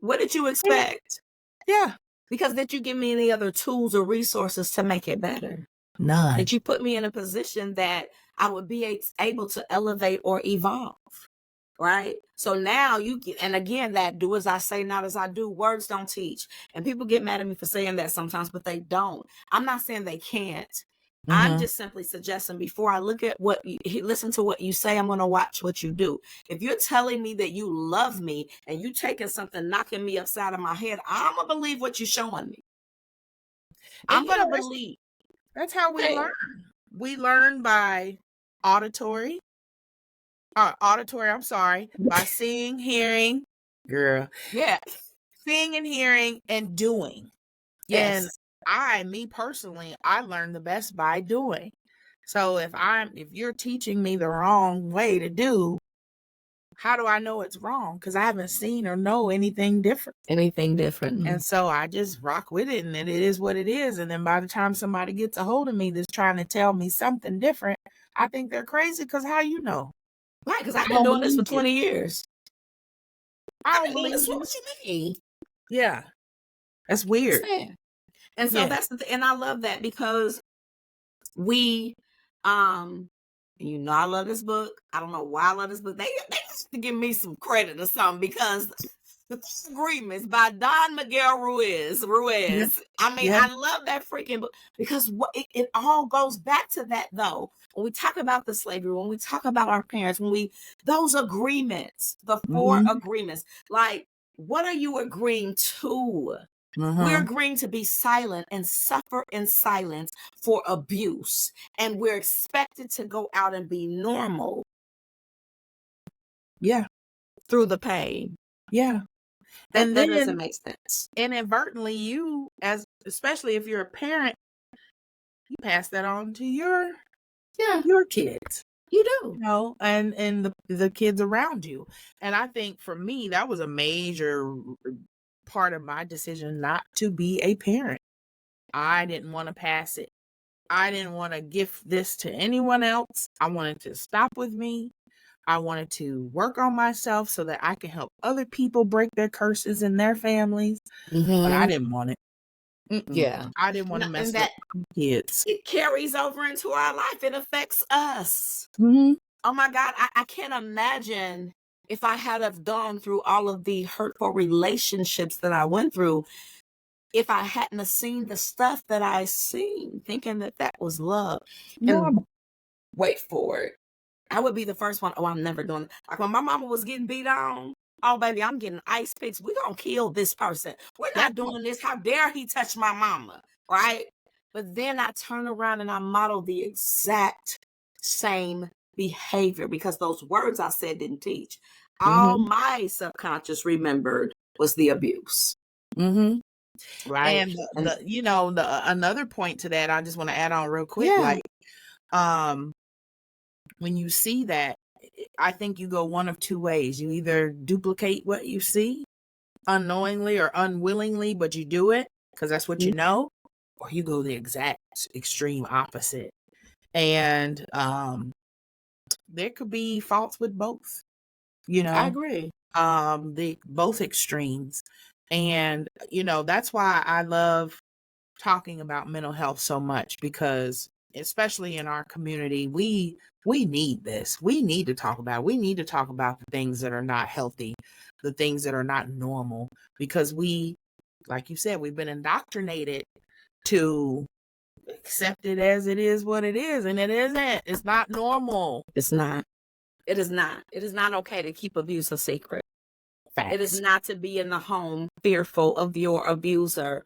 [SPEAKER 1] what did you expect?
[SPEAKER 2] Yeah.
[SPEAKER 1] Because did you give me any other tools or resources to make it better?
[SPEAKER 2] None.
[SPEAKER 1] Did you put me in a position that I would be able to elevate or evolve? Right? So now you get, and again, that do as I say, not as I do, words don't teach. And people get mad at me for saying that sometimes, but they don't. I'm not saying they can't. I'm just simply suggesting before I look at what you listen to what you say, I'm going to watch what you do. If you're telling me that you love me and you taking something knocking me upside of my head, I'm going to believe what you're showing me.
[SPEAKER 2] And
[SPEAKER 1] I'm
[SPEAKER 2] you
[SPEAKER 1] going
[SPEAKER 2] know,
[SPEAKER 1] to believe.
[SPEAKER 2] that's how we
[SPEAKER 1] Okay.
[SPEAKER 2] learn. We learn by auditory. By seeing, hearing, girl,
[SPEAKER 1] Yeah.
[SPEAKER 2] seeing and hearing and doing. And
[SPEAKER 1] Yes.
[SPEAKER 2] me personally, I learn the best by doing. So if you're teaching me the wrong way to do, how do I know it's wrong? Because I haven't seen or know anything different.
[SPEAKER 1] Anything different.
[SPEAKER 2] And so I just rock with it, and it is what it is. And then by the time somebody gets a hold of me that's trying to tell me something different, I think they're crazy, because how you know?
[SPEAKER 1] Right, because I've
[SPEAKER 2] I
[SPEAKER 1] been
[SPEAKER 2] don't
[SPEAKER 1] doing this for
[SPEAKER 2] believe you.
[SPEAKER 1] 20 years.
[SPEAKER 2] I
[SPEAKER 1] I've
[SPEAKER 2] don't
[SPEAKER 1] been doing
[SPEAKER 2] believe
[SPEAKER 1] this for
[SPEAKER 2] you.
[SPEAKER 1] what you mean.
[SPEAKER 2] Yeah, that's weird.
[SPEAKER 1] Understand. And so
[SPEAKER 2] Yeah.
[SPEAKER 1] that's the and I love that because we you know I love this book. I don't know why I love this book. They used to give me some credit or something because the Agreements by Don Miguel Ruiz.
[SPEAKER 2] Yeah.
[SPEAKER 1] I mean,
[SPEAKER 2] Yeah.
[SPEAKER 1] I love that freaking book because it all goes back to that though. When we talk about the slavery, when we talk about our parents, those agreements, the 4
[SPEAKER 2] Mm-hmm.
[SPEAKER 1] agreements, like what are you agreeing to?
[SPEAKER 2] Uh-huh.
[SPEAKER 1] We're agreeing to be silent and suffer in silence for abuse. And we're expected to go out and be normal
[SPEAKER 2] Yeah.
[SPEAKER 1] through the pain.
[SPEAKER 2] Yeah.
[SPEAKER 1] That
[SPEAKER 2] And
[SPEAKER 1] doesn't
[SPEAKER 2] then
[SPEAKER 1] make sense.
[SPEAKER 2] inadvertently, you, especially if you're a parent, you pass that on to your
[SPEAKER 1] Yeah,
[SPEAKER 2] kids,
[SPEAKER 1] you do.
[SPEAKER 2] you know, and the kids around you. And I think for me, that was a major part of my decision not to be a parent. I didn't want to pass it. I didn't want to gift this to anyone else. I wanted to stop with me. I wanted to work on myself so that I can help other people break their curses in their families. But I didn't want it.
[SPEAKER 1] Yeah.
[SPEAKER 2] I didn't want to mess
[SPEAKER 1] And
[SPEAKER 2] with
[SPEAKER 1] that
[SPEAKER 2] kids.
[SPEAKER 1] it carries over into our life. It affects us.
[SPEAKER 2] Mm-hmm.
[SPEAKER 1] Oh my God, I can't imagine if I had have gone through all of the hurtful relationships that I went through, if I hadn't have seen the stuff that I seen, thinking that that was love. And
[SPEAKER 2] Normal.
[SPEAKER 1] wait for it. I would be the first one. Oh, I'm never doing like when my mama was getting beat on. Oh, baby, I'm getting ice picks. We're gonna kill this person. We're not doing this. How dare he touch my mama? Right? But then I turn around and I model the exact same behavior because those words I said didn't teach. All
[SPEAKER 2] Mm-hmm.
[SPEAKER 1] my subconscious remembered was the abuse.
[SPEAKER 2] Mm-hmm.
[SPEAKER 1] Right.
[SPEAKER 2] And
[SPEAKER 1] And
[SPEAKER 2] the another point to that, I just want to add on real quick,
[SPEAKER 1] yeah,
[SPEAKER 2] like, when you see that, I think you go one of two ways. You either duplicate what you see unknowingly or unwillingly, but you do it because that's what you know, or you go the exact extreme opposite. And there could be faults with both, you
[SPEAKER 1] I
[SPEAKER 2] know,
[SPEAKER 1] agree.
[SPEAKER 2] the both extremes. And, that's why I love talking about mental health so much, because especially in our community, we need this. We need to talk about it. We need to talk about the things that are not healthy, the things that are not normal, because like you said, we've been indoctrinated to accept it as it is what it is, and it isn't. It's not normal.
[SPEAKER 1] It's not. It is not. It is not okay to keep abuse a secret. It is
[SPEAKER 2] Facts.
[SPEAKER 1] not to be in the home fearful of your abuser,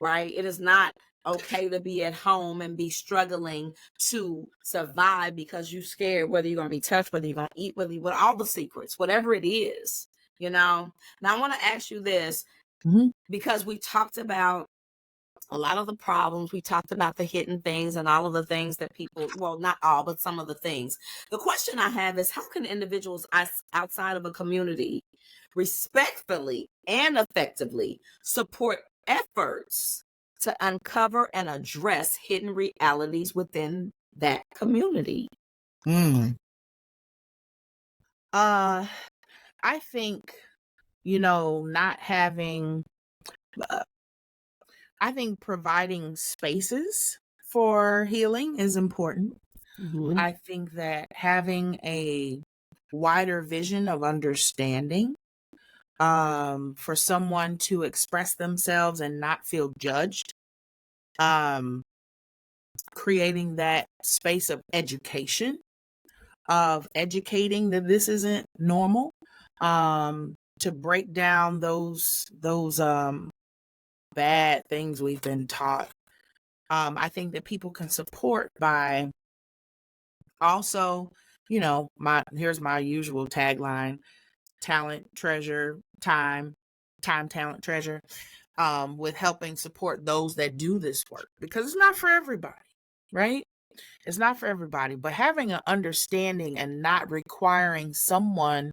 [SPEAKER 1] right? It is not okay to be at home and be struggling to survive because you're scared whether you're going to be touched, whether you're going to eat, with all the secrets, whatever it is, Now, I want to ask you this
[SPEAKER 2] Mhm.
[SPEAKER 1] because we talked about a lot of the problems. We talked about the hidden things and all of the things that people, well, not all, but some of the things. The question I have is how can individuals outside of a community respectfully and effectively support efforts to uncover and address hidden realities within that community?
[SPEAKER 2] Mm. I think, not having, uh, I think providing spaces for healing is important.
[SPEAKER 1] Mhm.
[SPEAKER 2] I think that having a wider vision of understanding, for someone to express themselves and not feel judged, um, creating that space of education, of educating that this isn't normal, to break down those bad things we've been taught. I think that people can support by also, here's my usual tagline: talent, treasure, time, talent, treasure, with helping support those that do this work, because it's not for everybody, right? It's not for everybody, but having an understanding and not requiring someone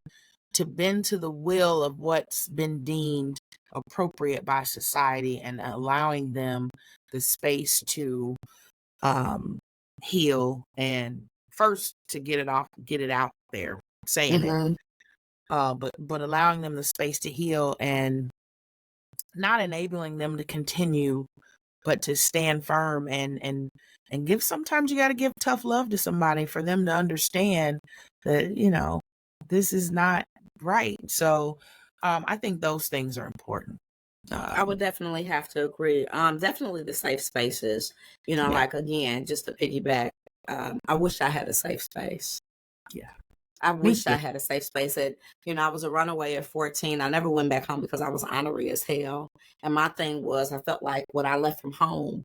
[SPEAKER 2] to bend to the will of what's been deemed appropriate by society, and allowing them the space to heal, and first to get it out there, saying it,
[SPEAKER 1] Mhm.
[SPEAKER 2] but allowing them the space to heal, and not enabling them to continue, but to stand firm, and give. Sometimes you got to give tough love to somebody for them to understand that, this is not right. So I think those things are important.
[SPEAKER 1] I would definitely have to agree. Definitely the safe spaces,
[SPEAKER 2] Yeah.
[SPEAKER 1] like again, just to piggyback, I wish I had a safe space.
[SPEAKER 2] Yeah.
[SPEAKER 1] I
[SPEAKER 2] Me
[SPEAKER 1] wish I
[SPEAKER 2] too.
[SPEAKER 1] had a safe space. I was a runaway at 14. I never went back home because I was ornery as hell. And my thing was, I felt like what I left from home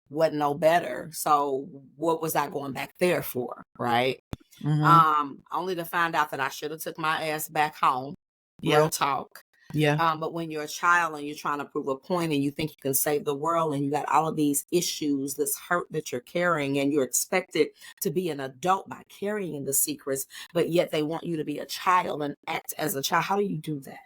[SPEAKER 1] wasn't no better. So what was I going back there for? Right.
[SPEAKER 2] Mm-hmm.
[SPEAKER 1] Only to find out that I should have took my ass back home.
[SPEAKER 2] Yeah.
[SPEAKER 1] Real talk.
[SPEAKER 2] Yeah.
[SPEAKER 1] But when you're a child and you're trying to prove a point and you think you can save the world and you got all of these issues, this hurt that you're carrying, and you're expected to be an adult by carrying the secrets, but yet they want you to be a child and act as a child. How do you do that?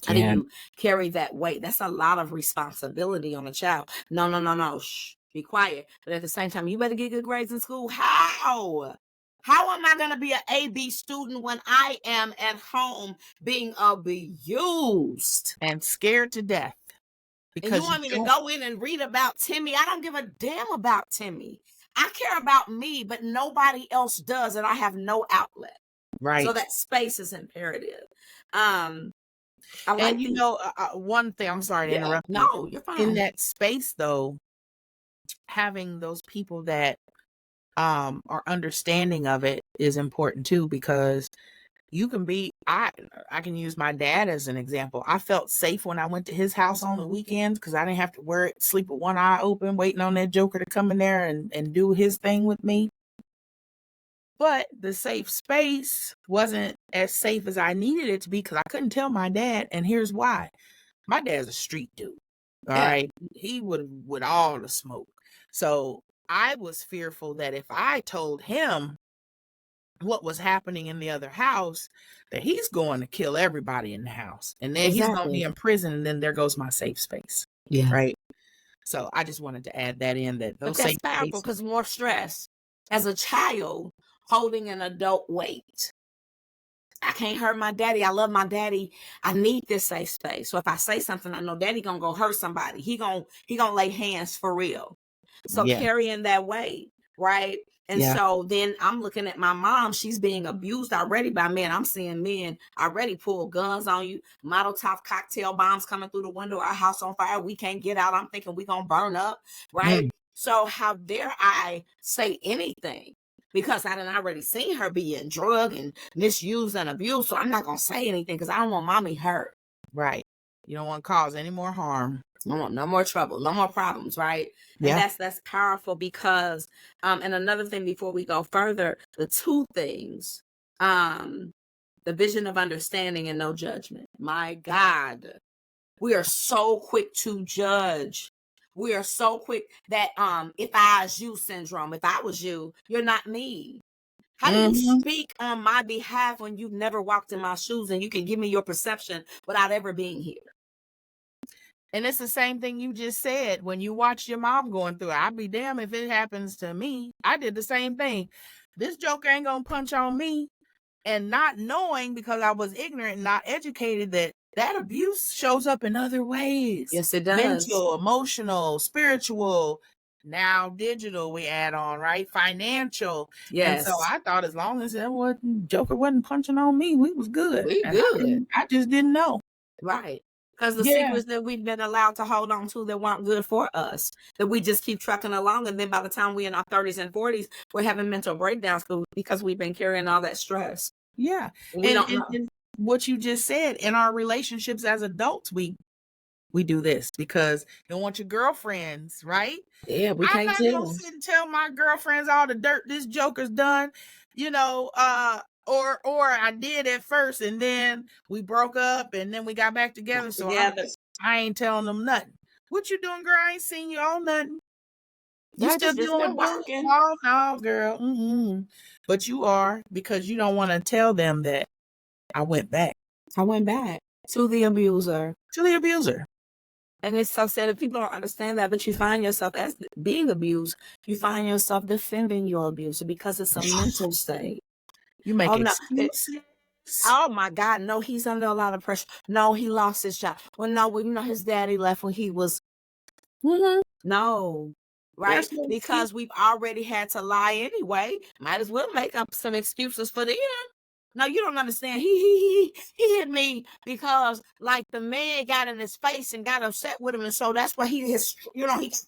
[SPEAKER 1] How do
[SPEAKER 2] Yeah.
[SPEAKER 1] you carry that weight? That's a lot of responsibility on a child. No, no, no, no. Shh, be quiet. But at the same time, you better get good grades in school. How? How am I going to be an AB student when I am at home being abused?
[SPEAKER 2] And scared to death
[SPEAKER 1] And you
[SPEAKER 2] because you
[SPEAKER 1] want me to
[SPEAKER 2] don't.
[SPEAKER 1] go in and read about Timmy? I don't give a damn about Timmy. I care about me, but nobody else does, and I have no outlet.
[SPEAKER 2] Right.
[SPEAKER 1] So that space is imperative. I like
[SPEAKER 2] And one thing, I'm sorry to interrupt you.
[SPEAKER 1] No, you're fine.
[SPEAKER 2] In that space, though, having those people that are understanding of it is important too, because you can be, I can use my dad as an example. I felt safe when I went to his house on the weekends because I didn't have to sleep with one eye open, waiting on that joker to come in there and do his thing with me. But the safe space wasn't as safe as I needed it to be because I couldn't tell my dad. And here's why. My dad's a street dude. All right. He would with all the smoke. So I was fearful that if I told him what was happening in the other house, that he's going to kill everybody in the house. And then he's going to be in prison. And then there goes my safe space.
[SPEAKER 1] Yeah.
[SPEAKER 2] Right. So I just wanted to add that in, that those
[SPEAKER 1] But that's
[SPEAKER 2] safe
[SPEAKER 1] powerful
[SPEAKER 2] spaces.
[SPEAKER 1] because more stress. As a child holding an adult weight. I can't hurt my daddy. I love my daddy. I need this safe space. So if I say something, I know daddy gonna go hurt somebody. He gonna lay hands for real. So
[SPEAKER 2] Yeah.
[SPEAKER 1] carrying that weight, right? And
[SPEAKER 2] Yeah.
[SPEAKER 1] so then I'm looking at my mom. She's being abused already by men. I'm seeing men already pull guns on you, Molotov cocktail bombs coming through the window, our house on fire. We can't get out. I'm thinking we gonna burn up, right? So how dare I say anything? Because I done already seen her being drugged and misused and abused. So I'm not going to say anything because I don't want mommy hurt.
[SPEAKER 2] Right. You don't want to cause any more harm.
[SPEAKER 1] I want no more trouble, no more problems, right?
[SPEAKER 2] Yeah.
[SPEAKER 1] And that's powerful because, and another thing before we go further, the two things, the vision of understanding and no judgment. My God, we are so quick to judge. We are so quick that if I was you syndrome, if I was you, you're not me. How do you speak on my behalf when you've never walked in my shoes and you can give me your perception without ever being here?
[SPEAKER 2] And it's the same thing you just said. When you watch your mom going through it, I'd be damned if it happens to me. I did the same thing. This joker ain't gonna punch on me. And not knowing, because I was ignorant and not educated, that abuse shows up in other ways.
[SPEAKER 1] Yes, it does.
[SPEAKER 2] Mental, emotional, spiritual, now digital we add on, right? Financial.
[SPEAKER 1] Yes.
[SPEAKER 2] And so I thought as long as joker wasn't punching on me, we was good.
[SPEAKER 1] We
[SPEAKER 2] And
[SPEAKER 1] good.
[SPEAKER 2] I just didn't know.
[SPEAKER 1] Right. Because the secrets that we've been allowed to hold on to that weren't good for us, that we just keep trucking along. And then by the time we're in our 30s and 40s, we're having mental breakdowns because we've been carrying all that stress.
[SPEAKER 2] Yeah.
[SPEAKER 1] We don't know.
[SPEAKER 2] And what you just said, in our relationships as adults, we do this because you don't want your girlfriends, right?
[SPEAKER 1] Yeah, we
[SPEAKER 2] I'm
[SPEAKER 1] can't
[SPEAKER 2] not gonna sit and tell my girlfriends all the dirt this joker's done, or I did at first and then we broke up and then we got back together. So I ain't telling them nothing. What you doing, girl? I ain't seen you on nothing. You still doing working? Oh, no, girl. Mm-hmm. But you are, because you don't want to tell them that I went back.
[SPEAKER 1] I went back to the abuser.
[SPEAKER 2] To the abuser.
[SPEAKER 1] And it's so sad that people don't understand that, but you find yourself as being abused. You find yourself defending your abuser because it's a mental state.
[SPEAKER 2] You make excuses.
[SPEAKER 1] Oh my God, no, he's under a lot of pressure. No, he lost his job. Well, no, his daddy left when he was. No, right? Because we've already had to lie anyway. Might as well make up some excuses for them. No, you don't understand. He hit me because like the man got in his face and got upset with him, and so that's why he's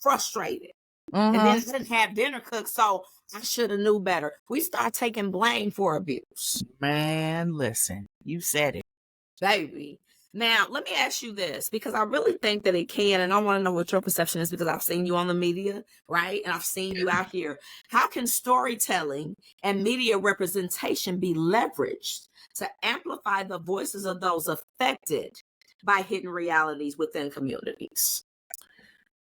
[SPEAKER 1] frustrated. And then didn't have dinner cooked, so I should have knew better. We start taking blame for abuse.
[SPEAKER 2] Man, listen, you said it,
[SPEAKER 1] baby. Now, let me ask you this, because I really think that it can, and I want to know what your perception is, because I've seen you on the media, right? And I've seen you out here. How can storytelling and media representation be leveraged to amplify the voices of those affected by hidden realities within communities?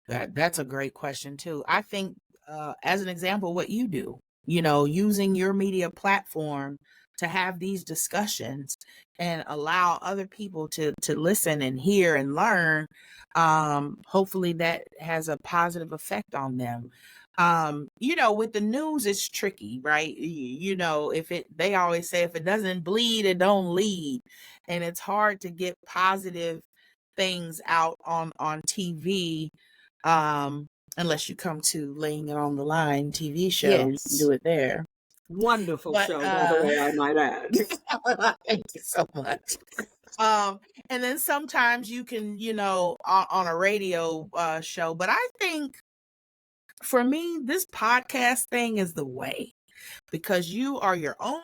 [SPEAKER 2] That's a great question, too. I think, as an example, what you do, using your media platform to have these discussions and allow other people to listen and hear and learn, hopefully that has a positive effect on them. With the news, it's tricky, right? They always say if it doesn't bleed, it don't lead. And it's hard to get positive things out on TV, unless you come to Laying It on the Line TV show. You can
[SPEAKER 1] Yes.
[SPEAKER 2] do it there.
[SPEAKER 1] Wonderful
[SPEAKER 2] But
[SPEAKER 1] show, by the way, I might add.
[SPEAKER 2] thank you so much. And then sometimes you can, on a radio show. But I think for me, this podcast thing is the way, because you are your own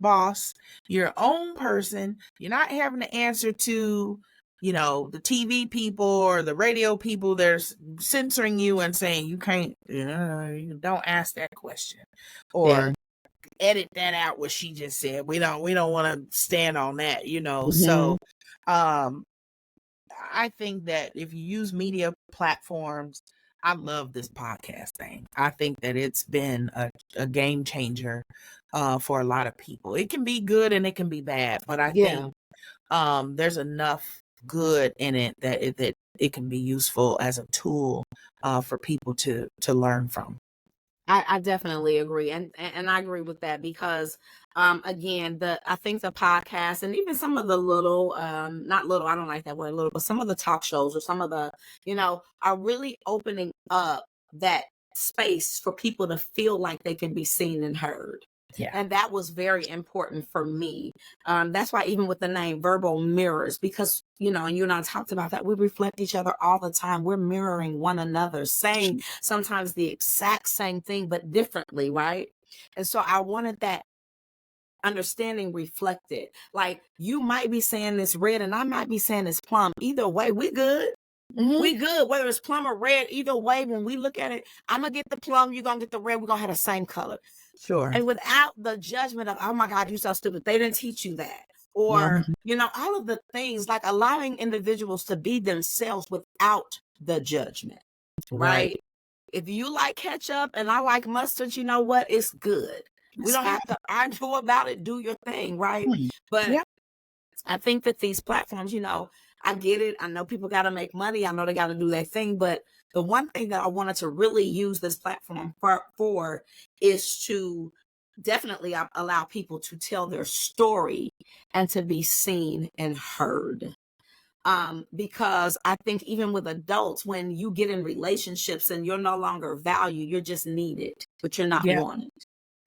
[SPEAKER 2] boss, your own person. You're not having to answer to, the TV people or the radio people. They're censoring you and saying you can't, you don't ask that question, or edit that out what she just said. We don't want to stand on that, So I think that if you use media platforms, I love this podcast thing. I think that it's been a game changer for a lot of people. It can be good and it can be bad, but I think there's enough good in it that it can be useful as a tool for people to learn from.
[SPEAKER 1] I definitely agree, and I agree with that, because again, I think the podcast and even some of the little, not little, I don't like that word little, but some of the talk shows or some of the, are really opening up that space for people to feel like they can be seen and heard.
[SPEAKER 2] Yeah.
[SPEAKER 1] And that was very important for me. That's why even with the name Verbal Mirrors, because, and you and I talked about that, we reflect each other all the time. We're mirroring one another, saying sometimes the exact same thing, but differently, right? And so I wanted that understanding reflected. Like, you might be saying this red and I might be saying this plum. Either way, we good.
[SPEAKER 2] Mm-hmm.
[SPEAKER 1] We good, whether it's plum or red. Either way, when we look at it, I'm gonna get the plum, you're gonna get the red, we're gonna have the same color.
[SPEAKER 2] Sure.
[SPEAKER 1] And without the judgment of, oh my God, you're so stupid, they didn't teach you that. Or, all of the things, like allowing individuals to be themselves without the judgment, right? If you like ketchup and I like mustard, you know what? It's good. We don't have to argue about it. Do your thing, right? But I think that these platforms, I get it. I know people got to make money. I know they got to do their thing. But the one thing that I wanted to really use this platform for is to definitely allow people to tell their story and to be seen and heard. Because I think even with adults, when you get in relationships and you're no longer valued, you're just needed, but you're not wanted.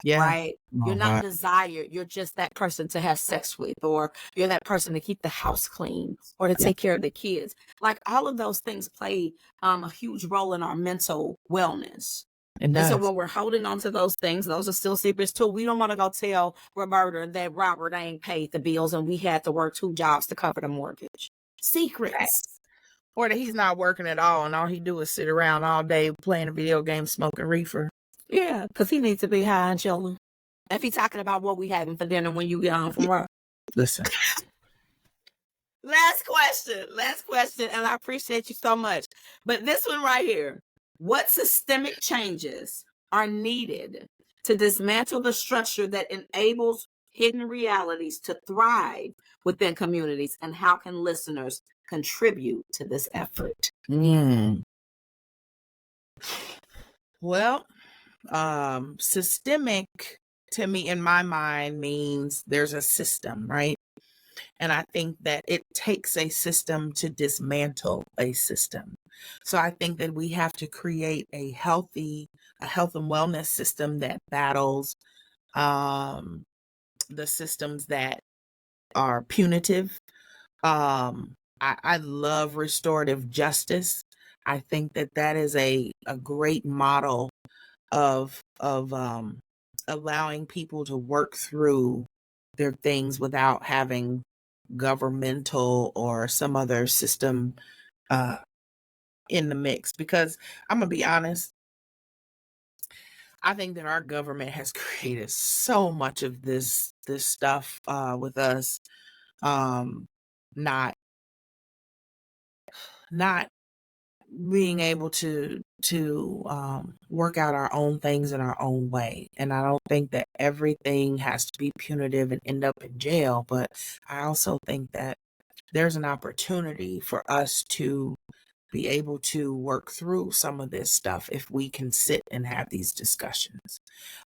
[SPEAKER 2] Yeah.
[SPEAKER 1] Right? You're not desired. You're just that person to have sex with, or you're that person to keep the house clean or to take care of the kids. Like, all of those things play a huge role in our mental wellness. And so when we're holding on to those things, those are still secrets too. We don't want to go tell Roberta that Robert ain't paid the bills and we had to work 2 jobs to cover the mortgage. Secrets.
[SPEAKER 2] Or that he's not working at all and all he do is sit around all day playing a video game, smoking reefer.
[SPEAKER 1] Yeah, because he needs to be high and chilling. If he's talking about what we having for dinner when you get home from work.
[SPEAKER 2] Listen.
[SPEAKER 1] Last question, and I appreciate you so much. But this one right here. What systemic changes are needed to dismantle the structure that enables hidden realities to thrive within communities, and how can listeners contribute to this effort?
[SPEAKER 2] Well, systemic to me, in my mind, means there's a system, right? And I think that it takes a system to dismantle a system. So I think that we have to create a health and wellness system that battles the systems that are punitive. I love restorative justice. I think that is a great model of allowing people to work through their things without having governmental or some other system in the mix. Because I'm gonna be honest, I think that our government has created so much of this stuff with us, not being able to work out our own things in our own way. And I don't think that everything has to be punitive and end up in jail, but I also think that there's an opportunity for us to be able to work through some of this stuff if we can sit and have these discussions.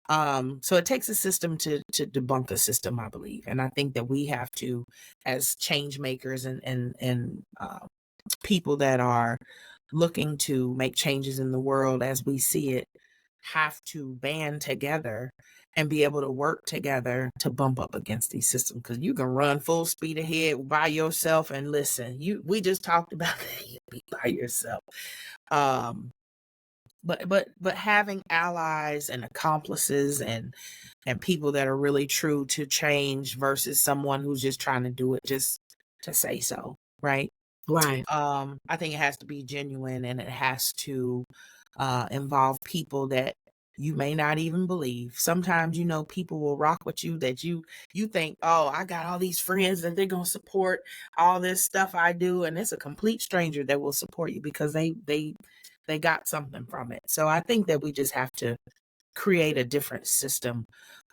[SPEAKER 2] So it takes a system to debunk a system, I believe. And I think that we have to, as change makers and people that are looking to make changes in the world as we see it, have to band together and be able to work together to bump up against these systems. Because you can run full speed ahead by yourself, and listen, we just talked about that, you be by yourself. But having allies and accomplices and people that are really true to change versus someone who's just trying to do it just to say so, right?
[SPEAKER 1] Right.
[SPEAKER 2] I think it has to be genuine, and it has to involve people that you may not even believe. Sometimes, people will rock with you that you think, oh, I got all these friends that they're gonna support all this stuff I do, and it's a complete stranger that will support you because they got something from it. So I think that we just have to create a different system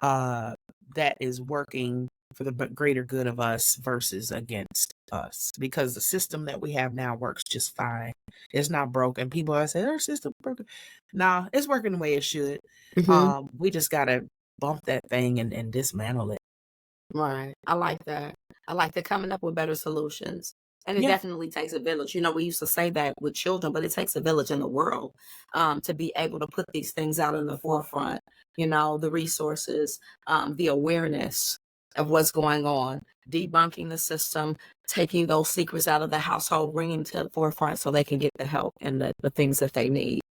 [SPEAKER 2] that is working for the greater good of us versus against us, because the system that we have now works just fine. It's not broken. People are saying our system broken. No, it's working the way it should. We just gotta bump that thing and dismantle it.
[SPEAKER 1] Right. I like that. I like that, coming up with better solutions. And it
[SPEAKER 2] Yeah.
[SPEAKER 1] definitely takes a village. We used to say that with children, but it takes a village in the world to be able to put these things out in the forefront. The resources, the awareness of what's going on, debunking the system, taking those secrets out of the household, bringing them to the forefront so they can get the help and the things that they need.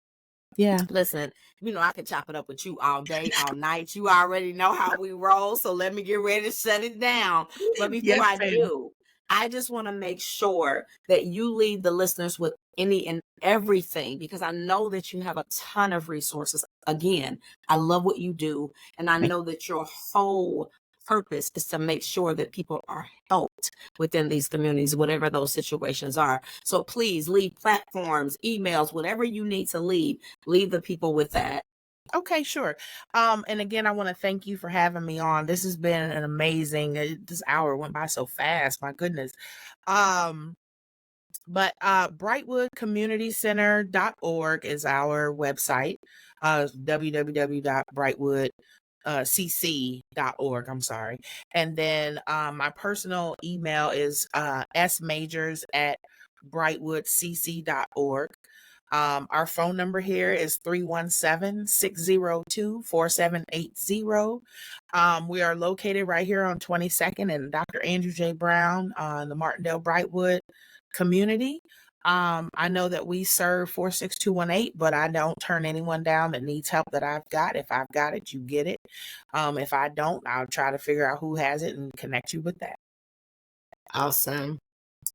[SPEAKER 2] Yeah.
[SPEAKER 1] Listen, I can chop it up with you all day, all night. You already know how we roll, so let me get ready to shut it down. But before
[SPEAKER 2] Yes,
[SPEAKER 1] I
[SPEAKER 2] ma'am.
[SPEAKER 1] do, I just want to make sure that you leave the listeners with any and everything, because I know that you have a ton of resources. Again, I love what you do, and I know that your whole purpose is to make sure that people are helped within these communities, whatever those situations are. So please leave platforms, emails, whatever you need to leave the people with that.
[SPEAKER 2] Okay, sure. And again, I want to thank you for having me on. This has been an amazing, this hour went by so fast, my goodness. But brightwoodcommunitycenter.org is our website. www.brightwoodcc.org, I'm sorry. And then my personal email is smajors@brightwoodcc.org. Our phone number here is 317-602-4780. We are located right here on 22nd and Dr. Andrew J. Brown on the Martindale Brightwood community. I know that we serve 46218, but I don't turn anyone down that needs help that I've got. If I've got it, you get it. If I don't, I'll try to figure out who has it and connect you with that.
[SPEAKER 1] Awesome.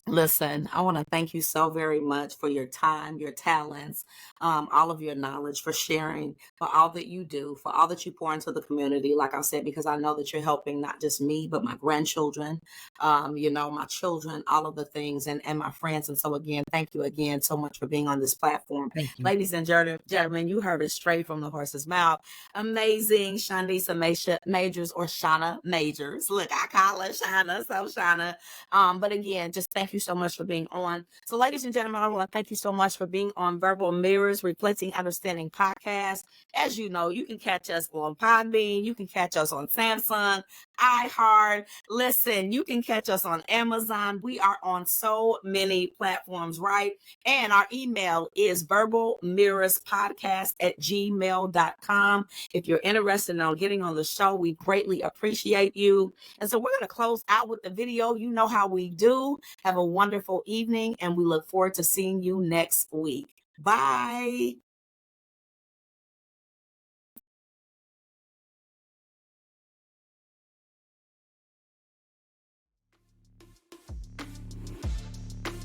[SPEAKER 1] Listen, I want to thank you so very much for your time, your talents, all of your knowledge, for sharing, for all that you do, for all that you pour into the community. Like I said, because I know that you're helping not just me, but my grandchildren, my children, all of the things, and my friends. And so again, thank you again so much for being on this platform.
[SPEAKER 2] Thank you.
[SPEAKER 1] Ladies and gentlemen, you heard it straight from the horse's mouth. Amazing Shondisa Majors, or Shauna Majors. Look, I call her Shauna, so Shauna. But again, just thank you so much for being on. So, ladies and gentlemen, I want to thank you so much for being on Verbal Mirrors Reflecting Understanding podcast. As you know, you can catch us on Podbean, you can catch us on Samsung, iHeart. Listen, you can catch us on Amazon. We are on so many platforms, right? And our email is verbalmirrorspodcast@gmail.com. If you're interested in getting on the show, we greatly appreciate you. And so we're going to close out with the video. You know how we do. Have a wonderful evening, and we look forward to seeing you next week. Bye.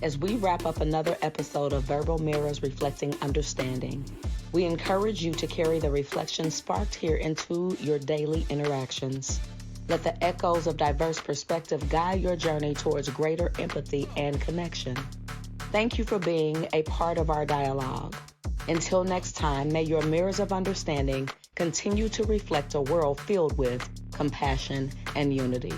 [SPEAKER 1] As we wrap up another episode of Verbal Mirrors Reflecting Understanding, we encourage you to carry the reflection sparked here into your daily interactions. Let the echoes of diverse perspective guide your journey towards greater empathy and connection.
[SPEAKER 3] Thank you for being a part of our dialogue. Until next time, may your mirrors of understanding continue to reflect a world filled with compassion and unity.